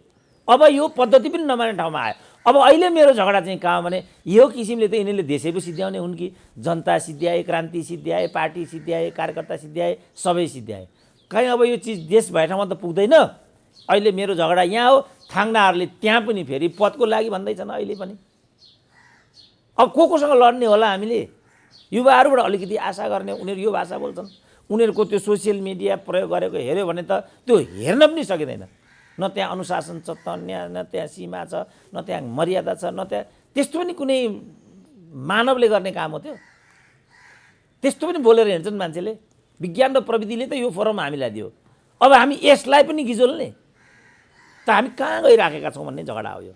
अब यो पद्धति पनि नमान्ने ठाउँमा आयो। अब अहिले मेरो झगडा चाहिँ कहाँ भने यो किसिमले त यिनीहरूले देशै पो सिद्ध्याउने हुन् कि जनता सिद्ध्याए, क्रान्ति सिद्ध्याए, पार्टी सिद्ध्याए, कार्यकर्ता सिद्ध्याए, सबै सिद्ध्याए। कहीँ अब यो चिज देश भए ठाउँमा त पुग्दैन। अहिले मेरो झगडा यहाँ हो, थाङ्नाहरूले त्यहाँ पनि फेरि पदको लागि भन्दैछन् अहिले पनि। अब कोसँग लड्ने होला हामीले? युवाहरूबाट अलिकति आशा गर्ने, उनीहरू यो भाषा बोल्छन्, उनीहरूको त्यो सोसियल मिडिया प्रयोग गरेको हेऱ्यो भने त त्यो हेर्न पनि सकिँदैन। न त्यहाँ अनुशासन छ, न त्यहाँ सीमा छ, न त्यहाँ मर्यादा छ, न त्यहाँ त्यस्तो पनि कुनै मानवले गर्ने काम हो त्यो। त्यस्तो पनि बोलेर हिँड्छन् मान्छेले। विज्ञान र प्रविधिले त यो फोरम हामीलाई दियो, अब हामी यसलाई पनि गिजोल्ने त हामी कहाँ गइराखेका छौँ भन्ने झगडा हो यो।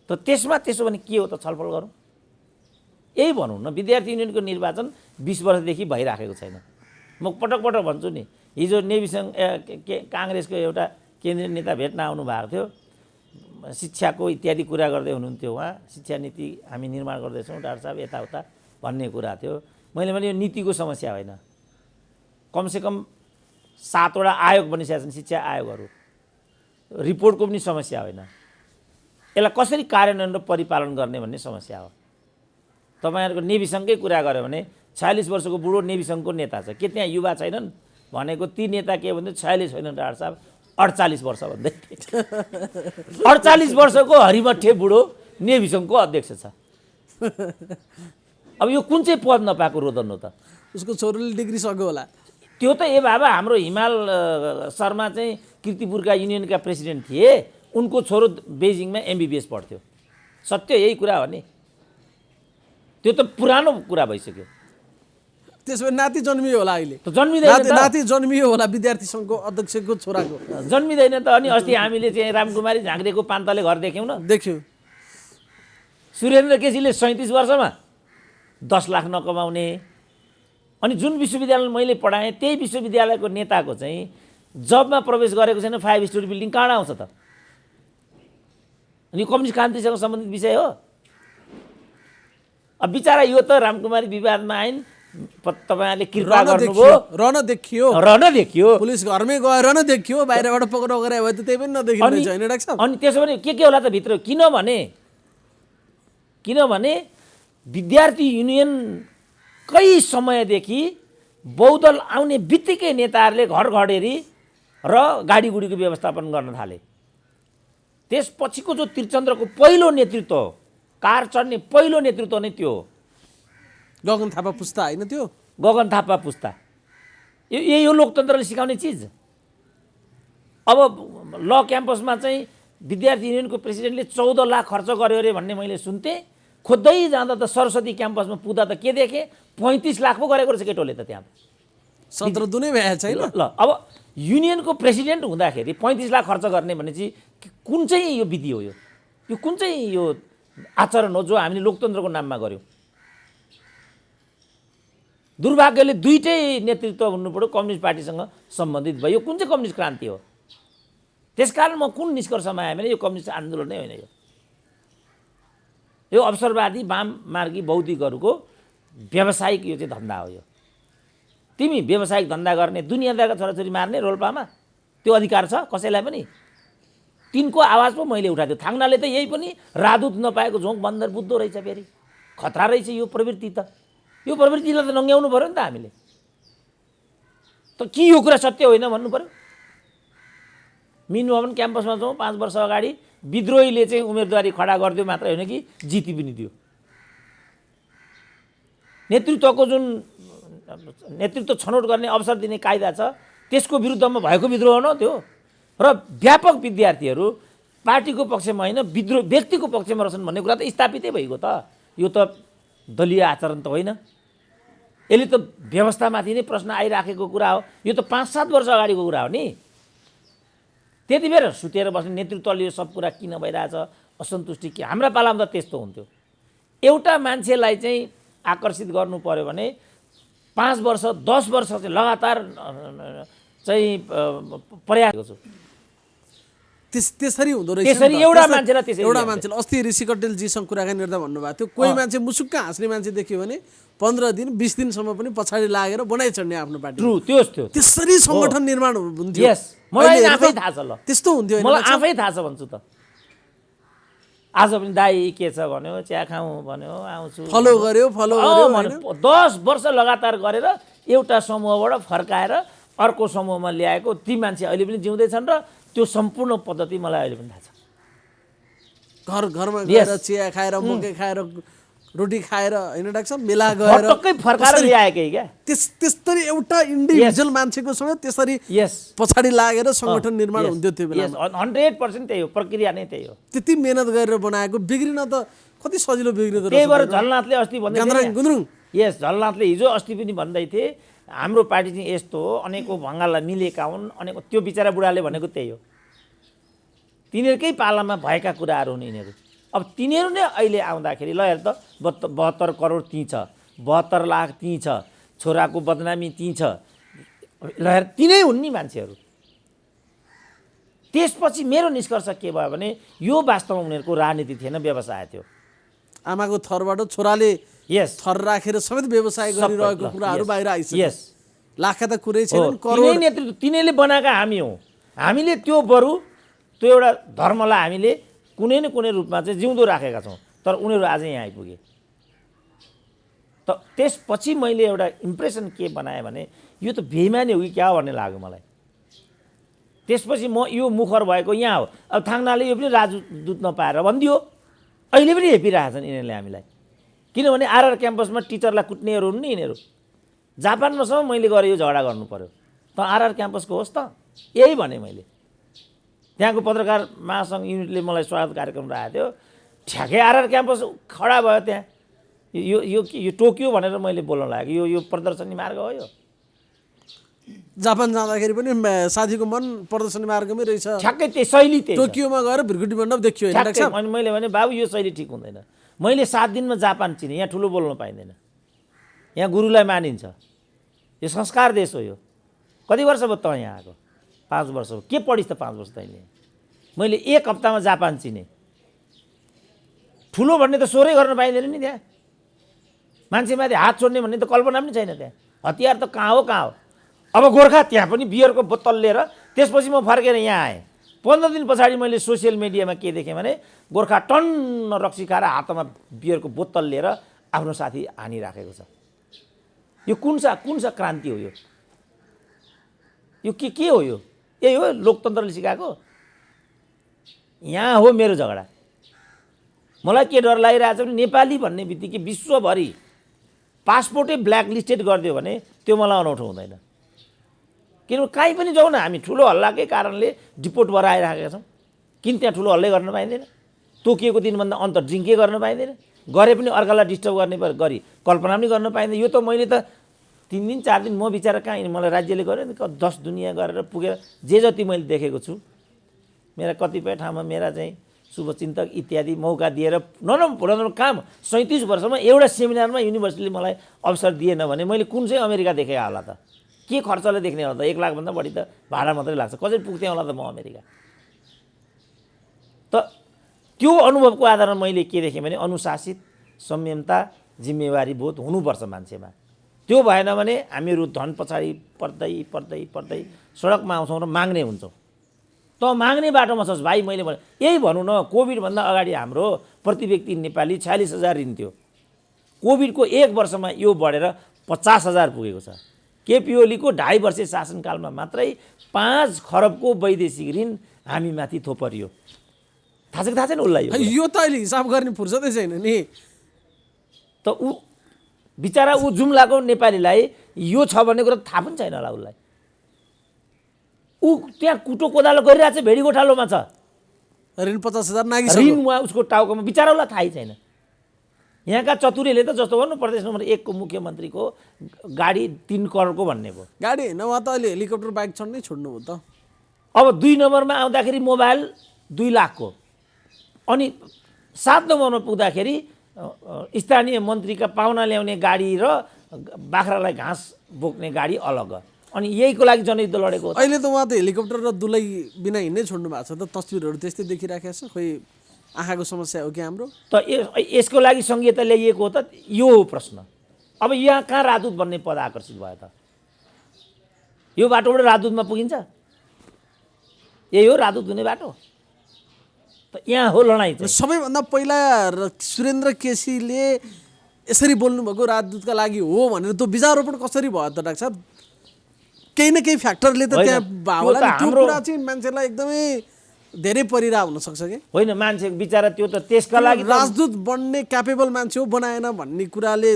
त त्यसमा त्यसो भने के हो त छलफल गरौँ। यही भनौँ न, विद्यार्थी युनियनको निर्वाचन 20 वर्षदेखि भइराखेको छैन। म पटक पटक भन्छु नि, हिजो नेविसँग काङ्ग्रेसको एउटा केन्द्रीय नेता भेट्न आउनु भएको थियो, शिक्षाको इत्यादि कुरा गर्दै हुनुहुन्थ्यो। उहाँ शिक्षा नीति हामी निर्माण गर्दैछौँ डाक्टर साहब यताउता भन्ने कुरा थियो। मैले भने यो नीतिको समस्या होइन, कमसेकम 7 वटा आयोग बनिसकेका छन् शिक्षा आयोगहरू, रिपोर्टको पनि समस्या होइन। यसलाई कसरी कार्यान्वयन र परिपालन गर्ने भन्ने समस्या हो। तपाईँहरूको नेविसँगकै कुरा गऱ्यो भने 46 वर्षको बुढो नेविसँगको नेता छ, के त्यहाँ युवा छैनन् भनेको? ती नेता के भन्दै 46 होइन डाक्टर साहब 48 वर्ष भन्दै 48 वर्षको हरिमठे बुढो नेविसँगको अध्यक्ष छ। अब यो कुन चाहिँ पद नपाएको रोदन हो त? उसको छोरोले डिग्री सक्यो होला। त्यो त ए बाबा हाम्रो हिमाल शर्मा चाहिँ किर्तिपुरका युनियनका प्रेसिडेन्ट थिए, उनको छोरो बेजिङमा एमबिबिएस पढ्थ्यो। सत्य यही कुरा हो नि, त्यो त पुरानो कुरा भइसक्यो। त्यसो भए नाति जन्मियो होला अहिले, त जन्मिँदैन त, नाति जन्मियो होला विद्यार्थी सङ्घको अध्यक्षको छोराको, जन्मिँदैन त। अनि अस्ति हामीले चाहिँ रामकुमारी झाँक्रीको पान्तले घर देख्यौँ न, देख्यो। सुरेन्द्र केसीले 37 वर्षमा 10 लाख नकमाउने। अनि जुन विश्वविद्यालय मैले पढाएँ त्यही विश्वविद्यालयको नेताको चाहिँ जबमा प्रवेश गरेको छैन, 5 स्टोरी बिल्डिङ कहाँ आउँछ त? अनि कम्युनिस्ट क्रान्तिसँग सम्बन्धित विषय हो। अब बिचरा यो त रामकुमारी विवादमा आइन्, तपाईँहरूले कृपा गर्नुभयो, रन देखियो, पुलिस घरमै गएर न देखियो, बाहिरबाट पक्राउ गरे भए त त्यही पनि नदेखिने रहेछ हैन डाक्टर साहब? अनि त्यसो भने के होला त भित्र? किनभने विद्यार्थी युनियनकै समयदेखि बहुदल आउने बित्तिकै नेताहरूले घर घडेरी र गाडीगुडीको व्यवस्थापन गर्न थाले। त्यसपछिको जो त्रिचन्द्रको पहिलो नेतृत्व हो, कार चढ्ने पहिलो नेतृत्व नै त्यो हो। गगन थापा पुस्ता होइन त्यो? गगन थापा पुस्ता। यही हो लोकतन्त्रले सिकाउने चिज। अब ल क्याम्पसमा चाहिँ विद्यार्थी युनियनको प्रेसिडेन्टले 14 लाख खर्च गर्यो अरे भन्ने मैले सुन्थेँ। खोज्दै जाँदा त सरस्वती क्याम्पसमा पुग्दा त के देखेँ, 35 लाख पो गरेको रहेछ केटोले त त्यहाँ। 17 दुनै भए छैन। ल अब युनियनको प्रेसिडेन्ट हुँदाखेरि 35 लाख खर्च गर्ने भनेपछि कुन चाहिँ यो विधि हो? यो कुन चाहिँ यो आचरण हो जो हामीले लोकतन्त्रको नाममा गर्यौँ? दुर्भाग्यले दुईटै नेतृत्व हुनुपर्यो कम्युनिस्ट पार्टीसँग सम्बन्धित भयो। यो कुन चाहिँ कम्युनिस्ट क्रान्ति हो? त्यसकारण म कुन निष्कर्षमा आएँ भने यो कम्युनिस्ट आन्दोलन नै होइन, यो अवसरवादी वाममार्गी बौद्धिकहरूको व्यावसायिक यो चाहिँ धन्दा हो। यो तिमी व्यावसायिक धन्दा गर्ने, दुनियाँदारका छोराछोरी मार्ने रोल्पामा त्यो अधिकार छ कसैलाई पनि? तिनको आवाज पो मैले उठाएको थिएँ। थाङ्नाले त यही पनि राजदूत नपाएको झोक बन्दर बुझ्दो रहेछ, फेरि खतरा रहेछ यो प्रवृत्ति त। यो प्रवृत्तिलाई त नङ्ग्याउनु पऱ्यो नि त हामीले त। के यो कुरा सत्य होइन भन्नु पऱ्यो? मिन भवन क्याम्पसमा जाउँ, 5 वर्ष अगाडि विद्रोहीले चाहिँ उम्मेदवारी खडा गरिदियो मात्र होइन कि जिति पनि दियो। नेतृत्वको जुन नेतृत्व छनौट गर्ने अवसर दिने कायदा छ त्यसको विरुद्धमा भएको विद्रोह हो न त्यो। र व्यापक विद्यार्थीहरू पार्टीको पक्षमा होइन विद्रोह व्यक्तिको पक्षमा रहेछन् भन्ने कुरा त स्थापितै भइगयो त। यो त दलीय आचरण त होइन, यसले त व्यवस्थामाथि नै प्रश्न आइराखेको कुरा हो। यो त 5-7 वर्ष अगाडिको कुरा हो नि। त्यति बेर सुतेर बस्ने नेतृत्वले यो सब कुरा किन भइरहेछ, असन्तुष्टि के? हाम्रा पालामा त त्यस्तो हुन्थ्यो। एउटा मान्छेलाई चाहिँ आकर्षित गर्नु पर्यो भने 5 वर्ष 10 वर्ष चाहिँ लगातार चाहिँ प्रयास गर्छु। त्यसरी हुँदो रहेछ। त्यसरी एउटा मान्छेलाई अस्ति ऋषि कटेलजीसँग कुराकानी गर्दा भन्नुभएको थियो, कोही मान्छे मुसुक्क हाँस्ने मान्छे देख्यो भने 15 दिन 20 दिनसम्म पनि पछाडि लागेर बनाइ चढ्ने आफ्नो पार्टी। त्यसरी संगठन निर्माण हुन्थ्यो। मलाई आफै थाहा छ। ल त्यस्तो हुन्थ्यो, मलाई आफै थाहा छ भन्छु त। आज पनि दाई के छ भन्यो, चिया खाउँ भन्यो, आउँछु, फलो गर्यो 10 वर्ष लगातार गरेर एउटा समूहबाट फर्काएर अर्को समूहमा ल्याएको ती मान्छे अहिले पनि जिउँदैछन् र त्यो सम्पूर्ण पद्धति मलाई अहिले पनि थाहा छ। घरमा गएर चिया खाएर मकै खाएर रोटी खाएर हैन डाक्टर साहब मेला गएर टक्कै फर्काएर ल्याएकै क्या। त्यसरी एउटा इन्डिभिजुअल मान्छेको सँग त्यसरी पछाडि लागेर संगठन निर्माण हुन्थ्यो त्यो बेला। 100% त्यही हो, प्रक्रिया नै त्यही हो। त्यति मेहनत गरेर बनाएको बिग्रिन त कति सजिलो बिग्रिँदो रहेछ। त्यही भएर झलनाथले अस्ति भन्दै थिए, झलनाथले हिजो अस्ति पनि भन्दै थिए हाम्रो पार्टी चाहिँ यस्तो हो, अनेकौँ भङ्गालाई मिलेका हुन्, अनेकौँ। त्यो बिचरा बुढाले भनेको त्यही हो। तिनीहरूकै पालामा भएका कुराहरू हुन् यिनीहरू। अब तिनीहरू नै अहिले आउँदाखेरि ल हेर त 72 करोड ती छ, 72 लाख ती छ, छोराको बदनामी ती छ, ल हेर तिनै हुन् नि मान्छेहरू। त्यसपछि मेरो निष्कर्ष के भयो भने यो वास्तवमा उनीहरूको राजनीति थिएन, व्यवसाय थियो। आमाको थरबाट छोराले थर राखेर समेत व्यवसाय गरिरहेको कुराहरू बाहिर आइसक्यो। लाखा त कुरै छैन, करोड नेतृत्व तिनीहरूले बनाएका हामी हौँ। हामीले त्यो बरु त्यो एउटा धर्मलाई हामीले कुनै न कुनै रूपमा चाहिँ जिउँदो राखेका छौँ, तर उनीहरू आजै यहाँ आइपुगे। त त्यसपछि मैले एउटा इम्प्रेसन के बनाएँ भने यो त बेइमानी हो कि क्या भन्ने लाग्यो मलाई। त्यसपछि म यो मुखर भएको यहाँ हो। अब थाङ्नाले यो पनि राजदूत नपाएर भनिदियो, अहिले पनि हेपिरहेछन् यिनीहरूले हामीलाई। किनभने आरआर क्याम्पसमा टिचरलाई कुट्नेहरू हुन् नि यिनीहरू। जापानमासम्म मैले गएर यो झगडा गर्नु पर्यो त आरआर क्याम्पसको होस् त यही भने मैले। त्यहाँको पत्रकार महासङ्घ युनिटले मलाई स्वागत कार्यक्रम राखेको थियो, ठ्याक्कै आरआर क्याम्पस खडा भयो त्यहाँ। यो यो यो टोकियो भनेर मैले बोल्न लागेको, यो प्रदर्शनी मार्ग हो। यो जापान जाँदाखेरि पनि साथीको मन प्रदर्शनी मार्गमै रहेछ, ठ्याक्कै त्यही शैली त्यही छ। टोकियोमा गएर भिरकुटी मण्डप देखियो होइन डाक्टर साहब? अनि मैले भने बाबु यो शैली ठिक हुँदैन। मैले 7 दिनमा जापान चिने, यहाँ ठुलो बोल्न पाइँदैन, यहाँ गुरुलाई मानिन्छ, यो संस्कार देश हो। यो कति वर्ष भयो त यहाँ आएको? 5 वर्ष हो। के पढिस् त 5 वर्ष तैँले? मैले 1 हप्तामा जापान चिने। ठुलो भन्ने त सोरै गर्न पाइँदैन नि त्यहाँ, मान्छेमाथि हात छोड्ने भन्ने त कल्पना पनि छैन त्यहाँ। हतियार त कहाँ हो कहाँ हो। अब गोर्खा त्यहाँ पनि बियरको बोतल लिएर, त्यसपछि म फर्केर यहाँ आएँ। 15 दिन पछाडि मैले सोसियल मिडियामा के देखेँ भने गोर्खा टन्न रक्सी खाएर हातमा बियरको बोतल लिएर आफ्नो साथी हानिराखेको छ। यो कुन सा क्रान्ति हो? यो के हो? यो यही हो लोकतन्त्रले सिकाएको? यहाँ हो मेरो झगडा। मलाई के डर लागिरहेछ भने नेपाली भन्ने बित्तिकै विश्वभरि पासपोर्टै ब्ल्याकलिस्टेड गरिदियो भने त्यो मलाई अनौठो हुँदैन। किनभने कहीँ पनि जाउँ न, हामी ठुलो हल्लाकै कारणले डिपोर्ट भएर आइरहेका छौँ। किन त्यहाँ ठुलो हल्लै गर्न पाइँदैन? तोकिएको दिनभन्दा अन्त ड्रिङ्कै गर्न पाइँदैन? गरे पनि अर्कालाई डिस्टर्ब गर्ने गरी कल्पना पनि गर्न पाइँदैन। यो त मैले त 3 दिन 4 दिन म बिचारा कहाँ, मलाई राज्यले गर्यो नि 10 दुनियाँ गरेर पुगेर जे जति मैले देखेको छु, मेरा कतिपय ठाउँमा मेरा चाहिँ शुभचिन्तक इत्यादि मौका दिएर नराम्रो काम 37 वर्षमा एउटा सेमिनारमा युनिभर्सिटीले मलाई अवसर दिएन भने मैले कुन चाहिँ अमेरिका देखेँ होला त? के खर्चले देख्ने होला त? 1 लाखभन्दा बढी त भाडा मात्रै लाग्छ। कसरी पुग्थेँ होला त म अमेरिका? त त्यो अनुभवको आधारमा मैले के देखेँ भने अनुशासित, संयमता, जिम्मेवारी बोध हुनुपर्छ मान्छेमा। त्यो भएन भने हामीहरू धन पछाडि पर्दै सडकमा आउँछौँ र माग्ने हुन्छौँ। त माग्ने बाटोमा छस् भाइ। मैले भने यही भनौँ न, कोभिडभन्दा अगाडि हाम्रो प्रति व्यक्ति नेपाली 46,000 ऋण थियो। कोभिडको 1 वर्षमा यो बढेर 50,000 पुगेको छ। केपी ओलीको 2.5 वर्षे शासनकालमा मात्रै 5 खरबको वैदेशिक ऋण हामीमाथि थोपरियो। थाहा छैन उसलाई? यो त अहिले हिसाब गर्ने फुर्सदै छैन नि। त ऊ बिचरा ऊ जुम्लाको नेपालीलाई यो छ भन्ने कुरा थाहा पनि छैन होला उसलाई। ऊ त्यहाँ कुटो कोदालो गरिरहेको छ, भेडी गोठालोमा छ, ऋण 50,000 नागिसक्यो। ऋण उहाँ उसको टाउकोमा, बिचरा उसलाई थाहै छैन। यहाँका चतुरीले त जस्तो भन्नु प्रदेश नम्बर 1 को मुख्यमन्त्रीको गाडी 3 करोडको भन्ने भयो। गाडी होइन, उहाँ त अहिले हेलिकप्टर बाइक चढ्नै छोड्नु हो त। अब 2 नम्बरमा आउँदाखेरि मोबाइल 2 लाखको, अनि 7 नम्बरमा पुग्दाखेरि स्थानीय मन्त्रीका पाहुना ल्याउने गाडी र बाख्रालाई घाँस बोक्ने गाडी अलग। अनि यहीको लागि जनयुद्ध लडेको। अहिले त उहाँ त हेलिकप्टर र दुलै बिना हिँड्नै छोड्नु भएको छ त। तस्बिरहरू त्यस्तै देखिराखेको छ। खोइ आँखाको समस्या हो कि हाम्रो? त यसको लागि सङ्घीयता ल्याइएको हो त? यो हो प्रश्न। अब यहाँ कहाँ राजदूत बन्ने पद आकर्षित भयो त? यो बाटोबाट राजदूतमा पुगिन्छ? यही हो राजदूत हुने बाटो? त यहाँ हो लडाइँ चाहिँ। सबैभन्दा पहिला सुरेन्द्र केसीले यसरी बोल्नुभएको राजदूतका लागि हो भनेर त्यो बीजारोपण कसरी भयो त डाक्टर साहब? केही न केही फ्याक्टरले त त्यहाँ भयो होला नि। त्यो कुरा चाहिँ मान्छेलाई एकदमै धेरै परिरा हुन सक्छ कि होइन? मान्छे बिचरा त्यो त त्यसका लागि राजदूत बन्ने क्यापेबल मान्छे हो, बनाएन भन्ने कुराले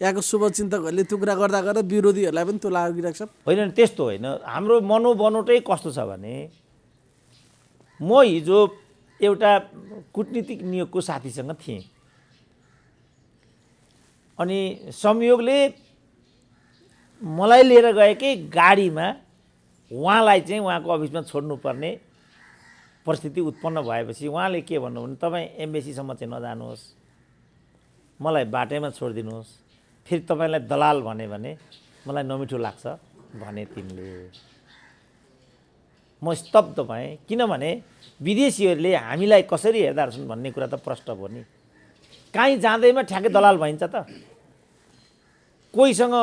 यहाँको शुभचिन्तकहरूले त्यो कुरा गर्दा गर्दा विरोधीहरूलाई पनि त्यो लागिरहेको छ। होइन, त्यस्तो होइन। हाम्रो मनोबनोटै कस्तो छ भने, म हिजो एउटा कूटनीतिक नियोगको साथीसँग थिएँ, अनि संयोगले मलाई लिएर गएकै गाडीमा उहाँलाई चाहिँ उहाँको अफिसमा छोड्नुपर्ने परिस्थिति उत्पन्न भएपछि उहाँले के भन्नु भने, तपाईँ एम्बेसीसम्म चाहिँ नजानुहोस्, मलाई बाटैमा छोडिदिनुहोस्, फेरि तपाईँलाई दलाल भने मलाई नमिठो लाग्छ भने तिमीले। म स्तब्ध भएँ, किनभने विदेशीहरूले हामीलाई कसरी हेर्दा रहेछन् भन्ने कुरा त प्रष्ट भयो नि। काहीँ जाँदैमा ठ्याक्कै दलाल भइन्छ त, कोहीसँग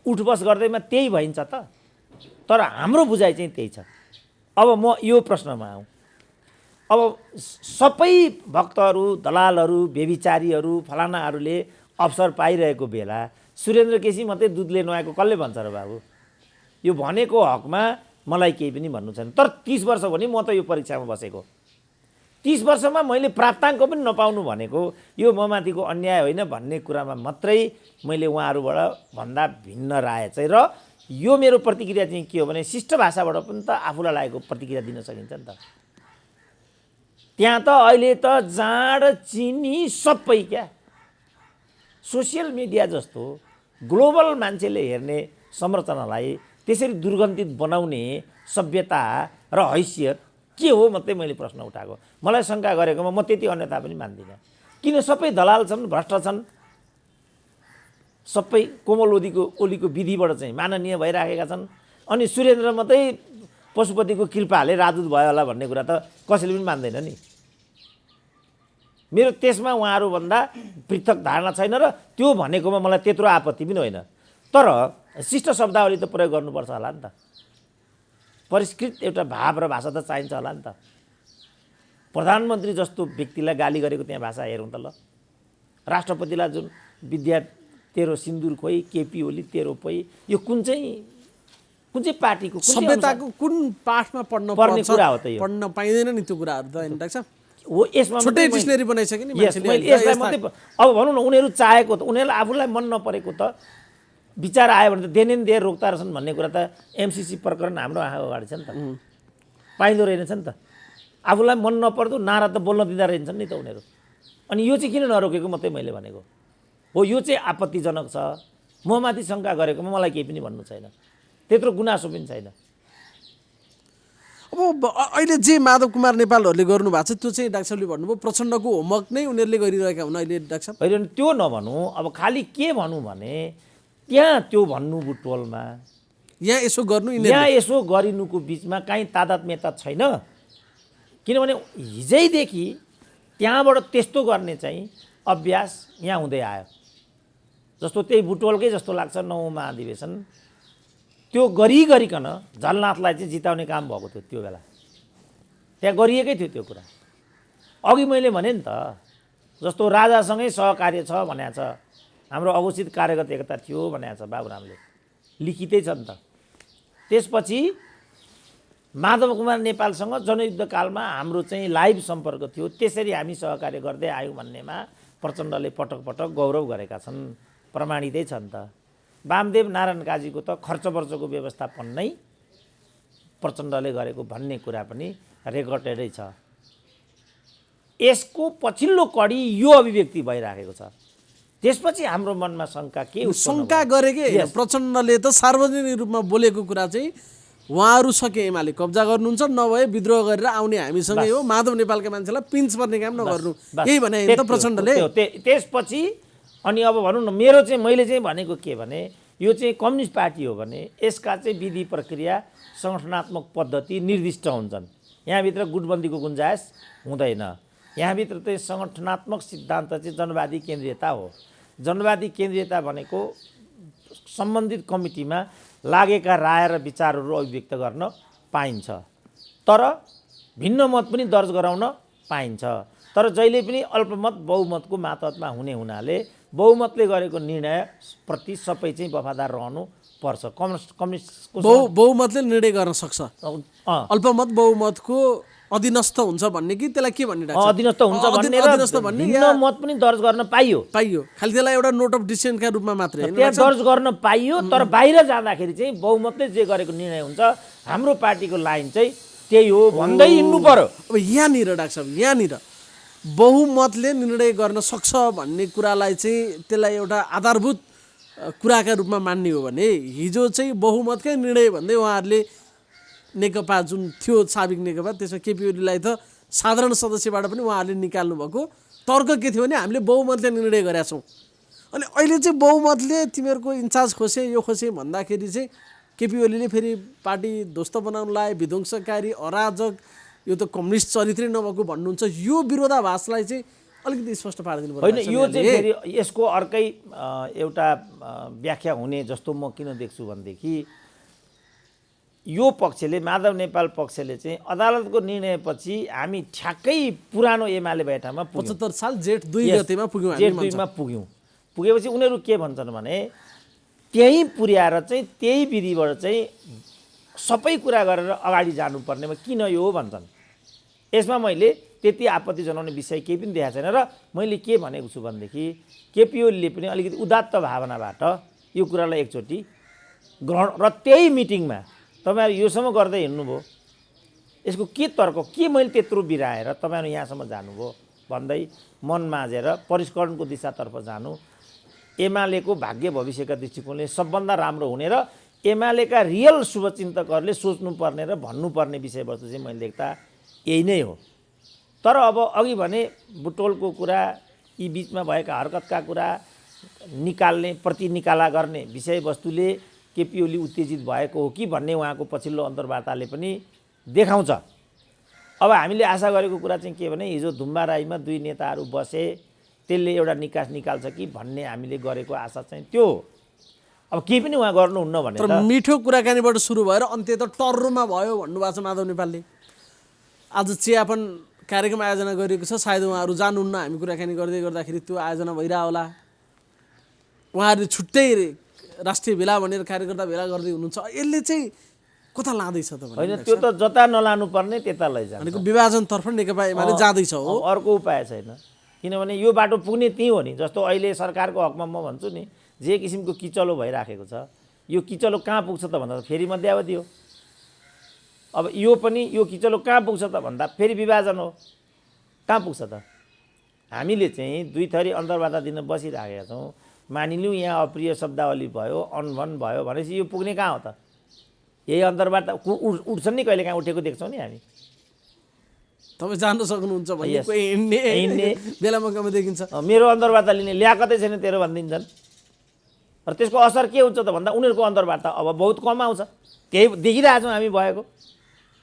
उठबस गर्दैमा त्यही भइन्छ त। तर हाम्रो बुझाइ चाहिँ त्यही छ। अब म यो प्रश्नमा आउँ। अब सबै भक्तहरू, दलालहरू, व्यभिचारीहरू, फलानाहरूले अवसर पाइरहेको बेला सुरेन्द्र केसी मात्रै दुधले नुहाएको कसले भन्छ र बाबु? यो भनेको हकमा मलाई केही पनि भन्नु छैन। तर 30 वर्ष भने म त यो परीक्षामा बसेको, 30 वर्षमा मैले प्राप्ताङ्क पनि नपाउनु भनेको यो ममाथिको अन्याय होइन भन्ने कुरामा मात्रै मैले उहाँहरूबाट भन्दा भिन्न राय चाहिँ, र यो मेरो प्रतिक्रिया चाहिँ के हो भने शिष्ट भाषाबाट पनि त आफूलाई लागेको प्रतिक्रिया दिन सकिन्छ नि त। त्यहाँ त अहिले त जाँड चिनी सबै क्या सोसियल मिडिया जस्तो ग्लोबल मान्छेले हेर्ने संरचनालाई त्यसरी दुर्गन्धित बनाउने सभ्यता र हैसियत के हो मात्रै मैले प्रश्न उठाएको। मलाई शङ्का गरेकोमा म त्यति अन्यथा पनि मान्दिनँ। किन सबै दलाल छन्, भ्रष्ट छन्, सबै कोमल ओलीको विधिबाट चाहिँ माननीय भइराखेका छन्, अनि सुरेन्द्र मात्रै पशुपतिको कृपाले राजदूत भयो होला भन्ने कुरा त कसैले पनि मान्दैन नि। मेरो त्यसमा उहाँहरूभन्दा पृथक धारणा छैन र त्यो भनेकोमा मलाई त्यत्रो आपत्ति पनि होइन। तर शिष्ट शब्दावली त प्रयोग गर्नुपर्छ होला नि त, परिष्कृत एउटा भाव र भाषा त चाहिन्छ होला नि त। प्रधानमन्त्री जस्तो व्यक्तिलाई गाली गरेको त्यहाँ भाषा हेरौँ त ल। राष्ट्रपतिलाई जुन विद्या तेरो सिन्दुर खोइ, केपी ओली तेरो पोइ, यो कुन चाहिँ पार्टीको सभ्यताको कुन पाठमा पर्ने पर्छ कुरा हो त यो? पढ्न पाइँदैन नि त्यो कुराहरू त डाक्टर साहब। हो यसमा छुट्टै डिक्सनरी बनाइसक्यो नि मान्छेले। यसलाई मात्रै अब भनौँ न, उनीहरू चाहेको त उनीहरूलाई आफूलाई मन नपरेको त विचार आयो भने त देन देर रोक्ता रहेछन् भन्ने कुरा त एमसिसी प्रकरण हाम्रो आँखा अगाडि छ नि त, पाइँदो रहेनछ नि त। आफूलाई मन नपर्दो नारा त बोल्न दिँदा रहेछन् नि त उनीहरू। अनि यो चाहिँ किन नरोकेको मात्रै मैले भनेको हो। यो चाहिँ आपत्तिजनक छ। म माथि शङ्का गरेकोमा मलाई केही पनि भन्नु छैन, त्यत्रो गुनासो पनि छैन। अब अहिले जे माधव कुमार नेपालहरूले गर्नुभएको छ त्यो चाहिँ डाक्टर साहबले भन्नुभयो प्रचण्डको होमवर्क नै उनीहरूले गरिरहेका हुन् अहिले डाक्टर साहब। होइन त्यो नभनौँ, अब खालि के भनौँ भने त्यहाँ त्यो भन्नु बुटवलमा यहाँ यसो गर्नु यहाँ यसो गरिनुको बिचमा काहीँ तादात्म्यता छैन। किनभने हिजैदेखि त्यहाँबाट त्यस्तो गर्ने चाहिँ अभ्यास यहाँ हुँदै आयो। जस्तो त्यही बुटवलकै जस्तो लाग्छ 9औं महाधिवेशन त्यो गरिकन झलनाथलाई चाहिँ जिताउने काम भएको थियो त्यो बेला, त्यहाँ गरिएकै थियो त्यो कुरा। अघि मैले भने नि त, जस्तो राजासँगै सहकार्य छ भनेको छ, हाम्रो अघोषित कार्यगत एकता थियो भनेको छ बाबुरामले, लिखितै छ नि त। त्यसपछि माधव कुमार नेपालसँग जनयुद्धकालमा हाम्रो चाहिँ लाइभ सम्पर्क थियो, त्यसरी हामी सहकार्य गर्दै आयौँ भन्नेमा प्रचण्डले पटक पटक गौरव गरेका छन्, प्रमाणितै छ नि त। वामदेव नारायण काजीको त खर्च वर्चको व्यवस्थापन नै प्रचण्डले गरेको भन्ने कुरा पनि रेकर्डेडै छ। यसको पछिल्लो कडी यो अभिव्यक्ति भइराखेको छ। त्यसपछि हाम्रो मनमा शङ्का के शङ्का गरेकै प्रचण्डले त सार्वजनिक रूपमा बोलेको कुरा चाहिँ उहाँहरू सके एमाले कब्जा गर्नुहुन्छ, नभए विद्रोह गरेर आउने हामीसँगै हो, माधव नेपालका मान्छेलाई पिन्च पर्ने काम नगर्नु, यही भने त प्रचण्डले। त्यसपछि अनि अब भनौँ न, मेरो चाहिँ मैले चाहिँ भनेको के भने यो चाहिँ कम्युनिस्ट पार्टी हो भने यसका चाहिँ विधि प्रक्रिया सङ्गठनात्मक पद्धति निर्दिष्ट हुन्छन्। यहाँभित्र गुटबन्दीको गुन्जायस हुँदैन। यहाँभित्र चाहिँ सङ्गठनात्मक सिद्धान्त चाहिँ जनवादी केन्द्रीयता हो। जनवादी केन्द्रीयता भनेको सम्बन्धित कमिटीमा लागेका राय र विचारहरू अभिव्यक्त गर्न पाइन्छ, तर भिन्न मत पनि दर्ज गराउन पाइन्छ। तर जहिले पनि अल्पमत बहुमतको मातहतमा हुने हुनाले बहुमतले गरेको निर्णयप्रति सबै चाहिँ वफादार रहनु पर्छ। कम्युनिस्टको बहुमतले निर्णय गर्न सक्छ, अल्पमत बहुमतको अधीनस्थ हुन्छ भन्ने कि त्यसलाई के भन्ने अधीनस्थ हुन्छ भन्ने भिन्न मत पनि दर्ज गर्न पाइयो खालि त्यसलाई एउटा नोट अफ डिसिजनका रूपमा मात्रै त्यहाँ दर्ज गर्न पाइयो। तर बाहिर जाँदाखेरि चाहिँ बहुमतले जे गरेको निर्णय हुन्छ हाम्रो पार्टीको लाइन चाहिँ त्यही हो भन्दै हिँड्नु पर्यो। अब यहाँनिर डाक्टर साहब, यहाँनिर बहुमतले निर्णय गर्न सक्छ भन्ने कुरालाई चाहिँ त्यसलाई एउटा आधारभूत कुराका रूपमा मान्ने हो भने हिजो चाहिँ बहुमतकै निर्णय भन्दै उहाँहरूले नेकपा जुन थियो साबिक नेकपा, त्यसमा केपी ओलीलाई त साधारण सदस्यबाट पनि उहाँहरूले निकाल्नु भएको तर्क के थियो भने हामीले बहुमतले निर्णय गरेका छौँ। अनि अहिले चाहिँ बहुमतले तिमीहरूको इन्चार्ज खोसे यो खोसे भन्दाखेरि चाहिँ केपी ओलीले फेरि पार्टी ध्वस्त बनाउनलाई विध्वंसकारी अराजक यो त कम्युनिस्ट चरित्रै नभएको भन्नुहुन्छ। यो विरोधाभासलाई चाहिँ अलिकति स्पष्ट पारिदिनु पर्छ। होइन, यो चाहिँ फेरि यसको अर्कै एउटा व्याख्या हुने जस्तो म किन देख्छु भनेदेखि यो पक्षले माधव नेपाल पक्षले चाहिँ अदालतको निर्णयपछि हामी ठ्याक्कै पुरानो एमाले भए ठाउँमा 75 साल जेठ 2 गतेमा पुग्यौँ, जेठ 2 मा पुगेपछि उनीहरू के भन्छन् भने त्यही पुर्याएर चाहिँ त्यही विधिबाट चाहिँ सबै कुरा गरेर अगाडि जानुपर्नेमा किन यो भन्छन्। यसमा मैले त्यति आपत्ति जनाउने विषय केही पनि देखाएको छैन। र मैले के भनेको छु भनेदेखि केपी ओलीले पनि अलिकति उदात्त भावनाबाट यो कुरालाई एकचोटि ग्रहण, र त्यही मिटिङमा तपाईँहरू योसम्म गर्दै हिँड्नुभयो, यसको के तर्क, के मैले त्यत्रो बिराएर तपाईँहरू यहाँसम्म जानुभयो भन्दै मन माझेर परिष्करणको दिशातर्फ जानु एमालेको भाग्य भविष्यका दृष्टिकोणले सबभन्दा राम्रो हुने र एमालेका रियल शुभचिन्तकहरूले सोच्नुपर्ने र भन्नुपर्ने विषयवस्तु चाहिँ मैले देख्दा यही नै हो। तर अब अघि भने बुटोलको कुरा, यी बिचमा भएका हरकतका कुरा निकाल्ने, प्रतिनिकाला गर्ने विषयवस्तुले केपी ओली उत्तेजित भएको हो कि भन्ने उहाँको पछिल्लो अन्तर्वार्ताले पनि देखाउँछ। अब हामीले आशा गरेको कुरा चाहिँ के भने हिजो धुम्बाराईमा दुई नेताहरू बसे, त्यसले एउटा निकास निकाल्छ कि भन्ने हामीले गरेको आशा चाहिँ त्यो हो। अब केही पनि उहाँ गर्नुहुन्न भने तर मिठो कुराकानीबाट सुरु भएर अन्त्य त टर्रोमा भयो भन्नुभएको छ माधव नेपालले। आज चियापन कार्यक्रम आयोजना गरिएको छ, सायद उहाँहरू जानुहुन्न, हामी कुराकानी गर्दै गर्दाखेरि त्यो आयोजना भइरह होला। उहाँहरूले छुट्टै राष्ट्रिय भेला भनेर कार्यकर्ता भेला गर्दै हुनुहुन्छ, यसले चाहिँ कता लाँदैछ त? होइन, त्यो त जता नलानु पर्ने त्यता लैजान्छ। भनेको विभाजनतर्फ नेकपा एमाले जाँदैछ हो। अर्को उपाय छैन, किनभने यो बाटो पुग्ने त्यही हो नि। जस्तो अहिले सरकारको हकमा म भन्छु नि, जे किसिमको किचलो भइराखेको छ, यो किचलो कहाँ पुग्छ त भन्दा फेरि मध्यावधि हो। अब यो पनि यो किचलो कहाँ पुग्छ त भन्दा फेरि विभाजन हो। कहाँ पुग्छ त? हामीले चाहिँ दुई थरी अन्तर्वार्ता दिन बसिराखेका छौँ। मानिलिउँ यहाँ अप्रिय शब्दावली भयो, अनभन भयो भनेपछि यो पुग्ने कहाँ हो त? यही अन्तर्वार्ता उठ्छन् नि, कहिले कहाँ उठेको देख्छौँ नि हामी। तपाईँ जान्न सक्नुहुन्छ भने कोही हिँड्ने बेला मौकामा देखिन्छ। मेरो अन्तर्वार्ता लिने ल्याकतै छैन तेरो भनिदिन्छन्। र त्यसको असर के हुन्छ त भन्दा उनीहरूको अन्तर्वार्ता अब बहुत कम आउँछ। त्यही देखिरहेछौँ हामी भएको,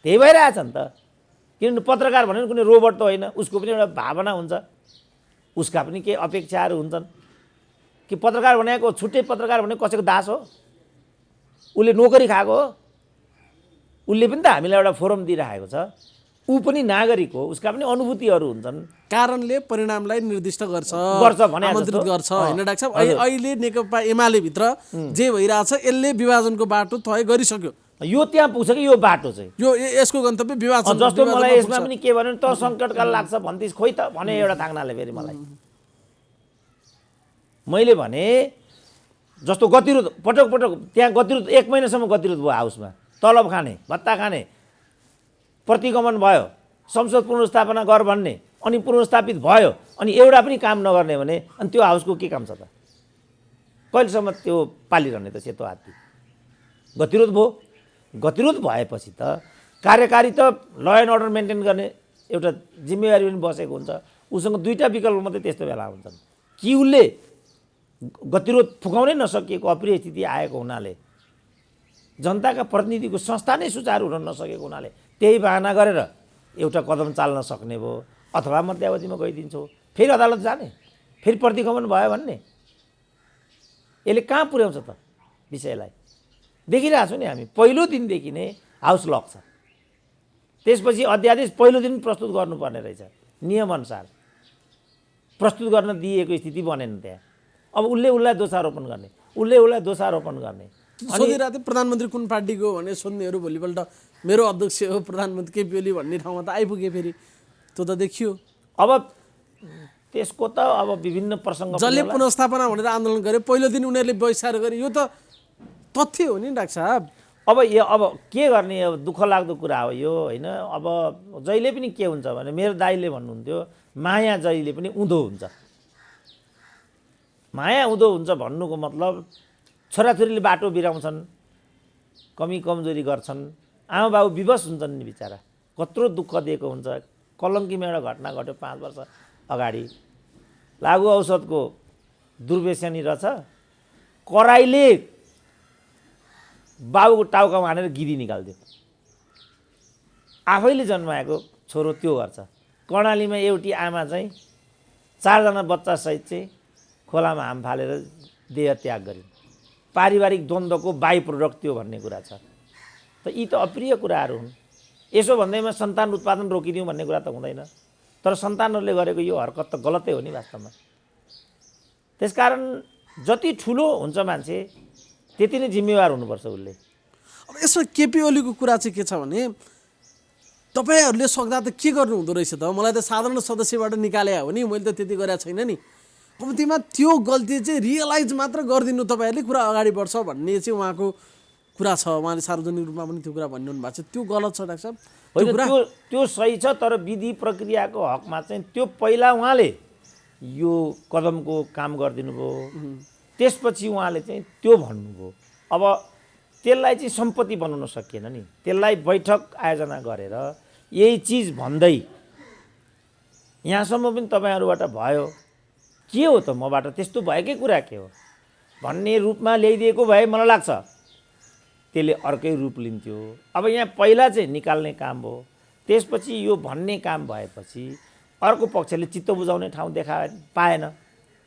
त्यही भइरहेछ नि त। किनभने पत्रकार भनेर कुनै रोबोट त होइन, उसको पनि एउटा भावना हुन्छ, उसका पनि केही अपेक्षाहरू हुन्छन्। कि पत्रकार भनेको छुट्टै पत्रकार भनेको कसैको दास हो? उसले नोकरी खाएको हो? उसले पनि त हामीलाई एउटा फोरम दिइराखेको छ। ऊ पनि नागरिक हो, उसका पनि अनुभूतिहरू हुन्छन्। कारणले परिणामलाई निर्दिष्ट गर्छ भने आमन्त्रित गर्छ होइन डाक्टर साहब? अहिले नेकपा एमाले भित्र जे भइरहेछ यसले विभाजनको बाटो तय गरिसक्यो। यो त्यहाँ पुग्छ कि यो बाटो चाहिँ यो यसको गन्तव्य विभाजन। जस्तो मलाई यसमा पनि के भन्यो त सङ्कटकाल लाग्छ भन्थिस्, खोइ त भने एउटा थाङ्नाले फेरि मलाई। मैले भने जस्तो गतिरोध पटक पटक त्यहाँ गतिरोध 1 महिनासम्म गतिरोध भयो हाउसमा, तलब खाने, भत्ता खाने, प्रतिगमन भयो, संसद पुनर्स्थापना गर भन्ने, अनि पुनर्स्थापित भयो, अनि एउटा पनि काम नगर्ने भने अनि त्यो हाउसको के काम छ त? कहिलेसम्म त्यो पालिरहने त सेतो हात्ती? गतिरोध भयो। गतिरोध भएपछि त कार्यकारी त ल एन्ड अर्डर मेन्टेन गर्ने एउटा जिम्मेवारी पनि बसेको हुन्छ। उसँग दुईवटा विकल्प मात्रै त्यस्तो बेला हुन्छन् कि उसले गतिरोध फुकाउनै नसकिएको अप्रिय स्थिति आएको हुनाले, जनताका प्रतिनिधिको संस्था नै सुचारू हुन नसकेको हुनाले त्यही बहाना गरेर एउटा कदम चाल्न सक्ने भयो, अथवा मध्यावधिमा गइदिन्छौ, फेरि अदालत जाने, फेरि प्रतिगमन भयो भन्ने। यसले कहाँ पुर्याउँछ त विषयलाई? देखिरहेको छु नि हामी, पहिलो दिनदेखि नै हाउस लक छ। त्यसपछि अध्यादेश पहिलो दिन प्रस्तुत गर्नुपर्ने रहेछ, नियमअनुसार प्रस्तुत गर्न दिएको स्थिति बनेन त्यहाँ। अब उसलाई दोषारोपण गर्ने, उसलाई दोषारोपण गर्ने। सोधिरहेको थिएँ प्रधानमन्त्री कुन पार्टीको भने सोध्नेहरू भोलिपल्ट मेरो अध्यक्ष हो प्रधानमन्त्री केपी ओली भन्ने ठाउँमा त आइपुगे, फेरि त्यो त देखियो। अब त्यसको त अब विभिन्न प्रसङ्ग, जसले पुनर्स्थापना भनेर आन्दोलन गरे पहिलो दिन उनीहरूले बहिष्कार गरे, यो त तथ्य हो नि डाक्टर साहब। अब के गर्ने? अब दुःख लाग्दो कुरा हो यो होइन। अब जहिले पनि के हुन्छ भने मेरो दाइले भन्नुहुन्थ्यो, माया जहिले पनि उँधो हुन्छ। माया उँधो हुन्छ भन्नुको मतलब छोराछोरीले बाटो बिराउँछन्, कमी कमजोरी गर्छन्, आमा बाबु विवश हुन्छन् नि बिचरा, कत्रो दुःख दिएको हुन्छ। कलङ्कीमा एउटा घटना घट्यो 5 वर्ष अगाडि, लागु औषधको दुर्व्यसनी रहेछ, कराईले बाबुको टाउकामा हानेर गिरी निकालिदियो। आफैले जन्माएको छोरो त्यो गर्छ। कर्णालीमा एउटी आमा चाहिँ 4 जना बच्चा सहित चाहिँ खोलामा हाम फालेर देह त्याग गरिन्। पारिवारिक द्वन्द्वको बाई प्रोडक्ट त्यो भन्ने कुरा छ। त यी त अप्रिय कुराहरू हुन्। यसो भन्दैमा सन्तान उत्पादन रोकिदिउँ भन्ने कुरा त हुँदैन। तर सन्तानहरूले गरेको यो हरकत त गलतै हो नि वास्तवमा। त्यसकारण जति ठुलो हुन्छ मान्छे त्यति नै जिम्मेवार हुनुपर्छ उसले। अब यसमा केपी ओलीको कुरा चाहिँ के छ भने तपाईँहरूले सक्दा त के गर्नु हुँदो रहेछ त? मलाई त साधारण सदस्यबाट निकाले हो नि, मैले त त्यति गरेको छैन नि। कम्तीमा त्यो गल्ती चाहिँ रियलाइज मात्र गरिदिनु तपाईँहरूले, कुरा अगाडि बढ्छ भन्ने चाहिँ उहाँको कुरा छ। उहाँले सार्वजनिक रूपमा पनि त्यो कुरा भनिरहनु भएको छ। त्यो गलत छ डाक्टर साहब? होइन, त्यो सही छ, तर विधि प्रक्रियाको हकमा चाहिँ त्यो पहिला उहाँले यो कदमको काम गरिदिनु भयो, त्यसपछि उहाँले चाहिँ त्यो भन्नुभयो। अब त्यसलाई चाहिँ सम्पत्ति बनाउन सकिएन नि, त्यसलाई बैठक आयोजना गरेर यही चिज भन्दै यहाँसम्म पनि तपाईँहरूबाट भयो, के हो त मबाट त्यस्तो भएकै कुरा के हो भन्ने रूपमा ल्याइदिएको भए मलाई लाग्छ त्यसले अर्कै रूप लिन्थ्यो। अब यहाँ पहिला चाहिँ निकाल्ने काम भयो, त्यसपछि यो भन्ने काम भएपछि अर्को पक्षले चित्त बुझाउने ठाउँ पाएन,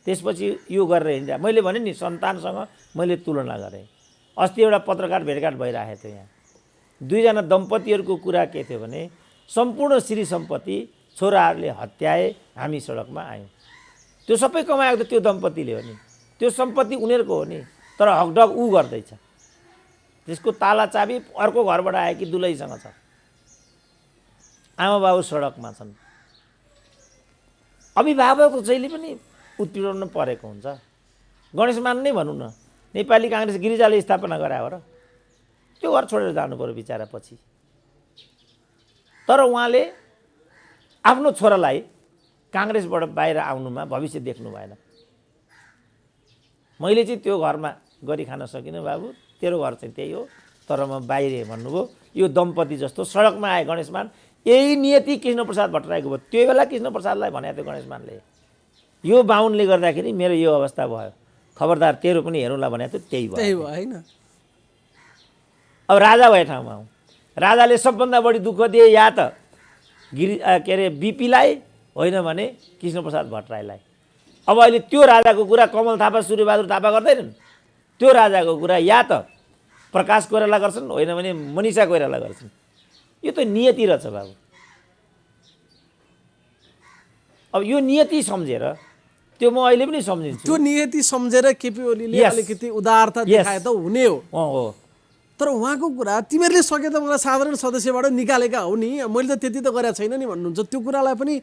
त्यसपछि यो गरेर हिँड्दा मैले भने नि सन्तानसँग मैले तुलना गरेँ। अस्ति एउटा पत्रकार भेटघाट भइरहेको थियो, यहाँ दुईजना दम्पतिहरूको कुरा के थियो भने सम्पूर्ण श्री सम्पत्ति छोराहरूले हत्याए, हामी सडकमा आयौँ। त्यो सबै कमाएको त त्यो दम्पतिले हो नि, त्यो सम्पत्ति उनीहरूको हो नि, तर हकडक ऊ गर्दैछ। त्यसको ताला चाबी अर्को घरबाट आयो कि दुलैसँग छ। आमा बाबु सडकमा छन्। अभिभावकको जहिले पनि उत्पीडन परेको हुन्छ। गणेशमान नै भनौँ न, नेपाली काङ्ग्रेस गिरिजाले स्थापना गरायो हो र, त्यो घर छोडेर जानु पर्यो बिचरा पछि। तर उहाँले आफ्नो छोरालाई काङ्ग्रेसबाट बाहिर आउनुमा भविष्य देख्नु भएन। मैले चाहिँ त्यो घरमा गरी खान सकिनँ बाबु, तेरो घर चाहिँ त्यही हो, तर म बाहिर भन्नुभयो। यो दम्पति जस्तो सडकमा आए गणेशमान, यही नियति कृष्णप्रसाद भट्टराईको भयो। त्यो बेला कृष्णप्रसादलाई भनेको थियो गणेशमानले, यो बाहुनले गर्दाखेरि मेरो यो अवस्था भयो, खबरदार तेरो पनि हेरौँला भनेको थियो, त्यही भयो होइन। अब राजा भए ठाउँमा आउँ, राजाले सबभन्दा बढी दुःख दिए या त के अरे बिपीलाई, होइन भने कृष्णप्रसाद भट्टराईलाई। अब अहिले त्यो राजाको कुरा कमल थापा सूर्यबहादुर थापा गर्दैनन्, त्यो राजाको कुरा या त प्रकाश कोइराला गर्छन्, होइन भने मनिषा कोइराला गर्छन्। यो त नियति रहेछ बाबु। अब यो नियति सम्झेर, त्यो म अहिले पनि सम्झिन्छु, त्यो नियति सम्झेर केपी ओलीले अलिकति उदारता देखाए त हुने हो। तर उहाँको कुरा तिमीहरूले सके त मलाई साधारण सदस्यबाट निकालेका हो नि, मैले त त्यति त गरेको छैन नि भन्नुहुन्छ। त्यो कुरालाई पनि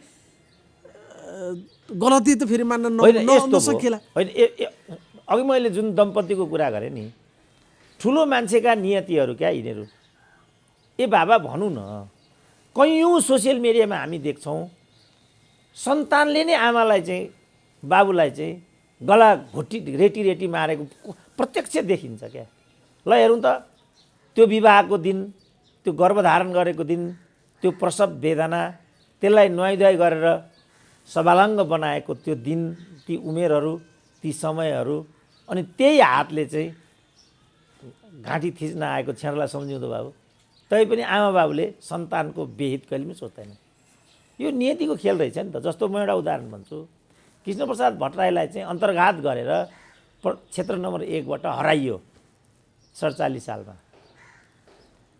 गलती त फेरि मान्न नसकिएला। होइन, अघि मैले जुन दम्पतिको कुरा गरेँ नि, ठुलो मान्छेका नियतिहरू क्या यिनीहरू। ए बाबा भनौँ न, कैयौँ सोसियल मिडियामा हामी देख्छौँ सन्तानले नै आमालाई चाहिँ बाबुलाई चाहिँ गला घोटी रेटी मारेको प्रत्यक्ष देखिन्छ क्या। ल हेरौँ त, त्यो विवाहको दिन, त्यो गर्भधारण गरेको दिन, त्यो प्रसव वेदना, त्यसलाई नुहाइधुवाइ गरेर सबालङ्ग बनाएको त्यो दिन, ती उमेरहरू, ती समयहरू, अनि त्यही हातले चाहिँ घाँटी थिच्न आएको छेँडलाई सम्झिउँदो बाबु। तैपनि आमा बाबुले सन्तानको बेहित कहिले पनि सोच्दैन। यो नियतिको खेल रहेछ नि त। जस्तो म एउटा उदाहरण भन्छु, कृष्णप्रसाद भट्टराईलाई चाहिँ अन्तर्घात गरेर क्षेत्र नम्बर 1बाट हराइयो 47 सालमा।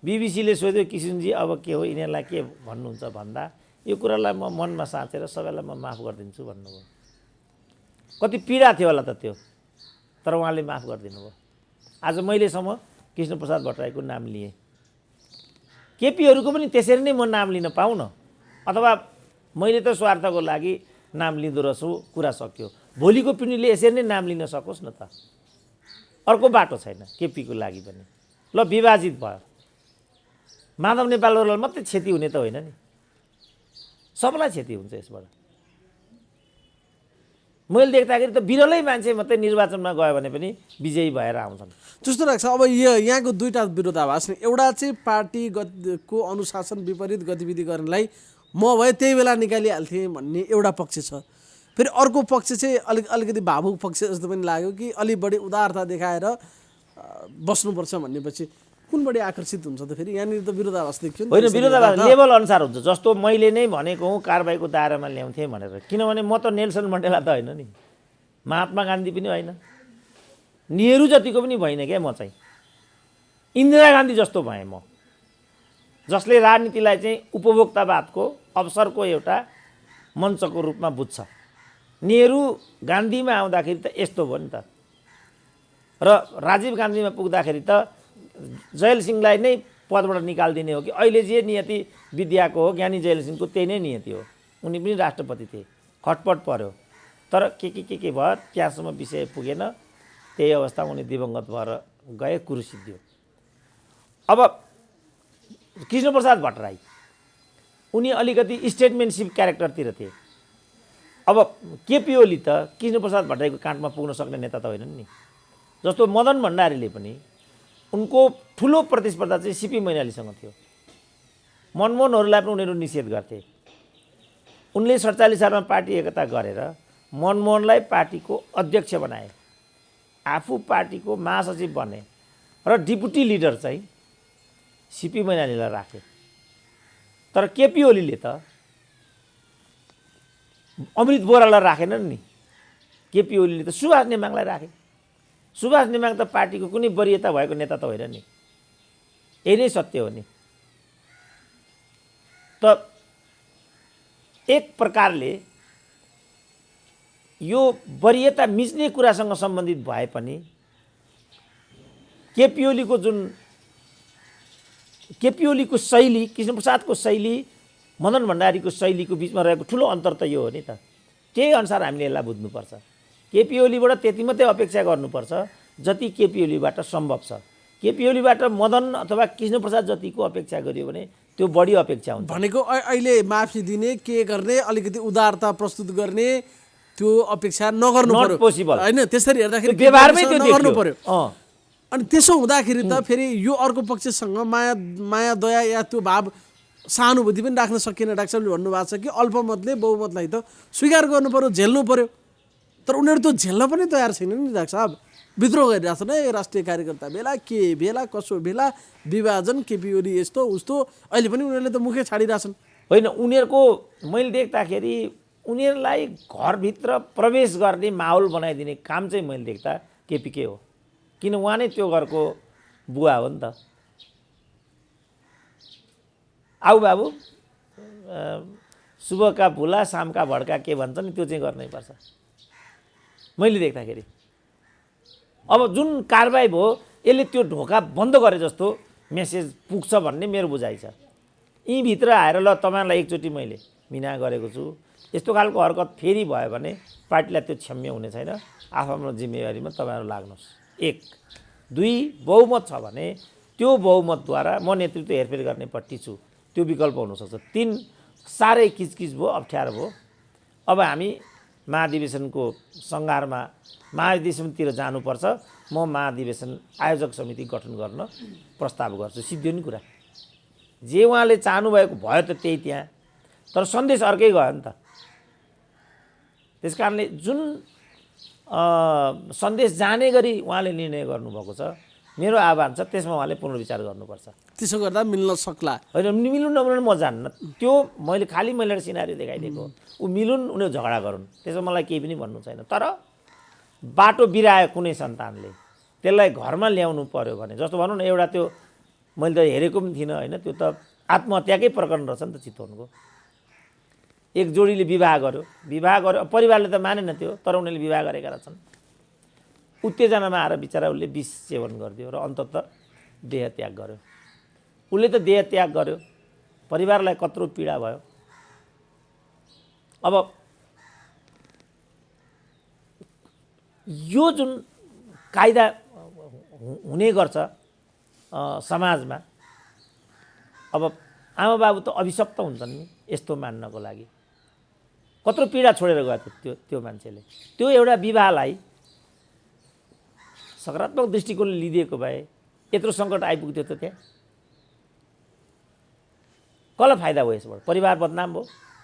बीबीसीले सोध्यो, किशनजी अब के हो, यिनीहरूलाई के भन्नुहुन्छ भन्दा यो कुरालाई म मनमा साँचेर सबैलाई म माफ गरिदिन्छु भन्नुभयो। कति पीडा थियो होला त त्यो, तर उहाँले माफ गरिदिनु भयो। आज मैलेसम्म कृष्णप्रसाद भट्टराईको नाम लिएँ, केपीहरूको पनि त्यसरी नै म नाम लिन पाउँ न, अथवा मैले त स्वार्थको लागि नाम लिँदो रहेछु, कुरा सक्यो। भोलिको पिँढीले यसरी नै नाम लिन सकोस् न त, अर्को बाटो छैन केपीको लागि पनि। ल विभाजित भयो, माधव नेपाललाई मात्रै क्षति हुने त होइन नि, सबलाई क्षति हुन्छ यसबाट। मैले देख्दाखेरि त बिरलै मान्छे मात्रै निर्वाचनमा गयो भने पनि विजयी भएर आउँछन् जस्तो लाग्छ। अब यहाँको दुईवटा विरोधाभास, एउटा चाहिँ पार्टीको अनुशासन विपरीत गतिविधि गर्नलाई म भए त्यही बेला निकालिहाल्थेँ भन्ने एउटा पक्ष छ। फेरि अर्को पक्ष चाहिँ अलिकति भावुक पक्ष जस्तो पनि लाग्यो कि अलि बढी उदारता देखाएर बस्नुपर्छ भन्नेपछि कुन बढी आकर्षित हुन्छ त? फेरि यहाँनिर त विरोधाभास देखियो। होइन, विरोधाभास लेभल अनुसार हुन्छ। जस्तो मैले नै भनेको हुँ कारबाहीको दायरामा ल्याउँथेँ भनेर, किनभने म त नेल्सन मण्डेला त होइन नि, महात्मा गान्धी पनि होइन, नेहरू जतिको पनि भइनँ क्या। म चाहिँ इन्दिरा गान्धी जस्तो भएँ म, जसले राजनीतिलाई चाहिँ उपभोक्तावादको अवसरको एउटा मञ्चको रूपमा बुझ्छ। नेहरू गान्धीमा आउँदाखेरि त यस्तो भयो नि त, र राजीव गान्धीमा पुग्दाखेरि त जयल सिंहलाई नै पदबाट निकालिदिने हो कि अहिले जे नियति विद्याको हो ज्ञानी जयलक्ष्मीको त्यही नै नियति हो। उनी पनि राष्ट्रपति थिए, खटपट पर्यो, तर के भयो त्यहाँसम्म विषय पुगेन। त्यही अवस्थामा उनी दिवंगत भएर गए, कुरो सिद्धियो। अब कृष्णप्रसाद भट्टराई उनी अलिकति स्टेटमेन्टसिप क्यारेक्टरतिर थिए। अब केपी ओली त कृष्णप्रसाद भट्टराईको काँधमा पुग्न सक्ने नेता त होइनन् नि। जस्तो मदन भण्डारीले पनि उनको ठुलो प्रतिस्पर्धा चाहिँ सिपी मैनालीसँग थियो। मनमोहनहरूलाई पनि उनीहरू निषेध गर्थे। उनले 47 सालमा पार्टी एकता गरेर मनमोहनलाई पार्टीको अध्यक्ष बनाए, आफू पार्टीको महासचिव बने र डिपुटी लिडर चाहिँ सिपी मैनालीलाई राखे। तर केपी ओलीले त अमृत बोहरालाई राखेनन् नि। केपी ओलीले त सुभाष नेमाङलाई राखे। सुभाष नेमाङ त पार्टीको कुनै वरियता भएको नेता त होइन नि। यही नै सत्य हो नि। त एक प्रकारले यो वरियता मिच्ने कुरासँग सम्बन्धित भए पनि केपी ओलीको शैली, कृष्णप्रसादको शैली, मदन भण्डारीको शैलीको बिचमा रहेको ठुलो अन्तर त यो हो नि त। त्यही अनुसार हामीले यसलाई बुझ्नुपर्छ। केपी ओलीबाट त्यति मात्रै अपेक्षा गर्नुपर्छ जति केपी ओलीबाट सम्भव छ। केपी ओलीबाट मदन अथवा कृष्णप्रसाद जतिको अपेक्षा गरियो भने त्यो बढी अपेक्षा हुन्छ। भनेको अहिले माफी दिने, के गर्ने, अलिकति उदारता प्रस्तुत गर्ने त्यो अपेक्षा नगर्नु पर्यो, पोसिबल हैन? त्यसरी हेर्दाखेरि व्यवहारमै त्यो नगर्नु पर्यो। अनि त्यसो हुँदाखेरि त फेरि यो अर्को पक्षसँग माया दया या त्यो भाव सहानुभूति पनि राख्न सकिएन। डाक्टर साहबले भन्नुभएको छ कि अल्पमतले बहुमतलाई त स्वीकार गर्नु पर्यो, झेल्नु पर्यो। तर उनीहरू त्यो झेल्न पनि तयार छैनन् नि डाक्टर साहब। विद्रोह गरिरहेको छन् है राष्ट्रिय कार्यकर्ता बेला, के बेला कसो बेला, विभाजन, केपी ओली यस्तो उस्तो, अहिले पनि उनीहरूले त मुखै छाडिरहेछन्। होइन, उनीहरूको मैले देख्दाखेरि उनीहरूलाई घरभित्र प्रवेश गर्ने माहौल बनाइदिने काम चाहिँ मैले देख्दा केपीके हो। किन उहाँ नै त्यो घरको बुवा हो नि त। आऊ बाबु, शुभका भुला शामका भड्का के भन्छ नि, त्यो चाहिँ गर्नै पर्छ मैले देख्दाखेरि। अब जुन कारबाही भयो यसले त्यो ढोका बन्द गरे जस्तो मेसेज पुग्छ भन्ने मेरो बुझाइ छ। यहीँभित्र आएर ल तपाईँलाई एकचोटि मैले मिना गरेको छु, यस्तो खालको हरकत फेरि भयो भने पार्टीलाई त्यो क्षम्य हुने छैन। आफ्नो जिम्मेवारीमा तपाईँहरू लाग्नुहोस्। 1, 2 बहुमत छ भने त्यो बहुमतद्वारा म नेतृत्व हेरफेर गर्नेपट्टि छु, त्यो विकल्प हुनसक्छ। 3 साह्रै किचकिच भयो, अप्ठ्यारो भयो। अब हामी महाधिवेशनको सङ्घारमा महाधिवेशनतिर जानुपर्छ। म महाधिवेशन आयोजक समिति गठन गर्न प्रस्ताव गर्छु। सिद्धि नि कुरा, जे उहाँले चाहनुभएको भयो त त्यही त्यहाँ, तर सन्देश अर्कै गयो नि त। त्यस कारणले जुन सन्देश जाने गरी उहाँले निर्णय गर्नुभएको छ, मेरो आह्वान छ त्यसमा उहाँले पुनर्विचार गर्नुपर्छ। त्यसो गर्दा मिल्न सक्ला। होइन, मिल्नु नमिल्नु म जान्न। त्यो मैले एउटा सिनारियो देखाइदिएको। ऊ मिलुन्, उनीहरू झगडा गरून्, त्यसमा मलाई केही पनि भन्नु छैन। तर बाटो बिरायो कुनै सन्तानले, त्यसलाई घरमा ल्याउनु पर्यो भने, जस्तो भनौँ न, एउटा त्यो मैले त हेरेको पनि थिइनँ होइन, त्यो त आत्महत्याकै प्रकरण रहेछ नि त चितवनको। एक जोडीले विवाह गर्यो, परिवारले त मानेन त्यो, तर उनीहरूले विवाह गरेका रहेछन्। उत्तेजनामा आएर बिचरा उसले विष सेवन गरिदियो र अन्ततः देह त्याग गर्यो। उसले त देह त्याग गर्यो, परिवारलाई कत्रो पीडा भयो। अब यो जुन कायदा हुने गर्छ समाजमा, अब आमा बाबु त अभिशप्त हुन्छन् नि यस्तो मान्नको लागि। कत्रो पीडा छोडेर गयो त्यो मान्छेले। त्यो एउटा विवाहलाई सकारात्मक दृष्टिकोणले लिदिएको भए यत्रो सङ्कट आइपुग्थ्यो त त्यहाँ। कसलाई फाइदा भयो यसबाट? परिवार बदनाम भयो,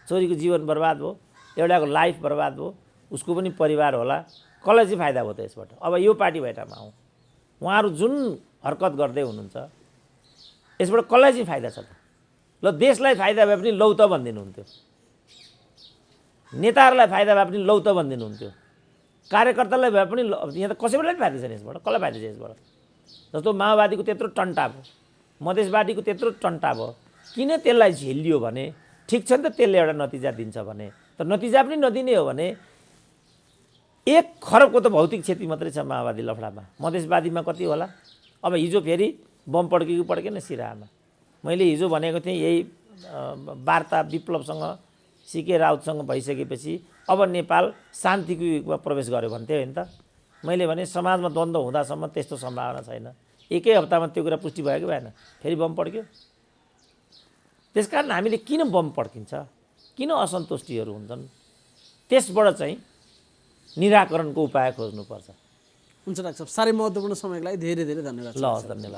छोरीको जीवन बर्बाद भयो, एउटाको लाइफ बर्बाद भयो, उसको पनि परिवार होला। कसलाई चाहिँ फाइदा भयो त यसबाट? अब यो पार्टी भएटामा आउँ, उहाँहरू जुन हरकत गर्दै हुनुहुन्छ यसबाट कसलाई चाहिँ फाइदा छ त? ल देशलाई फाइदा भए पनि लौ त भनिदिनुहुन्थ्यो, नेताहरूलाई फाइदा भए पनि लौ त भनिदिनुहुन्थ्यो, कार्यकर्तालाई भए पनि यहाँ त कसैलाई पनि फाइदा छैन यसबाट। कसलाई फाइदा छ यसबाट? जस्तो माओवादीको त्यत्रो टन्टा भयो, मधेसवादीको त्यत्रो टन्टा भयो, किन त्यसलाई झेलियो भने? ठिक छ नि त, त्यसले एउटा नतिजा दिन्छ भने, तर नतिजा पनि नदिने हो भने 1 खरबको त भौतिक क्षति मात्रै छ माओवादी लफडामा। मधेसवादीमा कति होला? अब हिजो फेरि बम पड्केको पड्केन सिराहामा। मैले हिजो भनेको थिएँ यही वार्ता विप्लवसँग सिके राउतसँग भइसकेपछि अब नेपाल शान्तिको युगमा प्रवेश गर्यो भन्थे होइन त। मैले भने समाजमा द्वन्द्व हुँदासम्म त्यस्तो सम्भावना छैन। एकै हप्तामा त्यो कुरा पुष्टि भयो कि भएन, फेरि बम पड्क्यो। त्यसकारण हामीले किन बम पड्किन्छ, किन असन्तुष्टिहरू हुन्छन्, त्यसबाट चाहिँ निराकरणको उपाय खोज्नुपर्छ। हुन्छ डाक्टर साह्रै महत्त्वपूर्ण समयको लागि धेरै धेरै धन्यवाद। ल, धन्यवाद।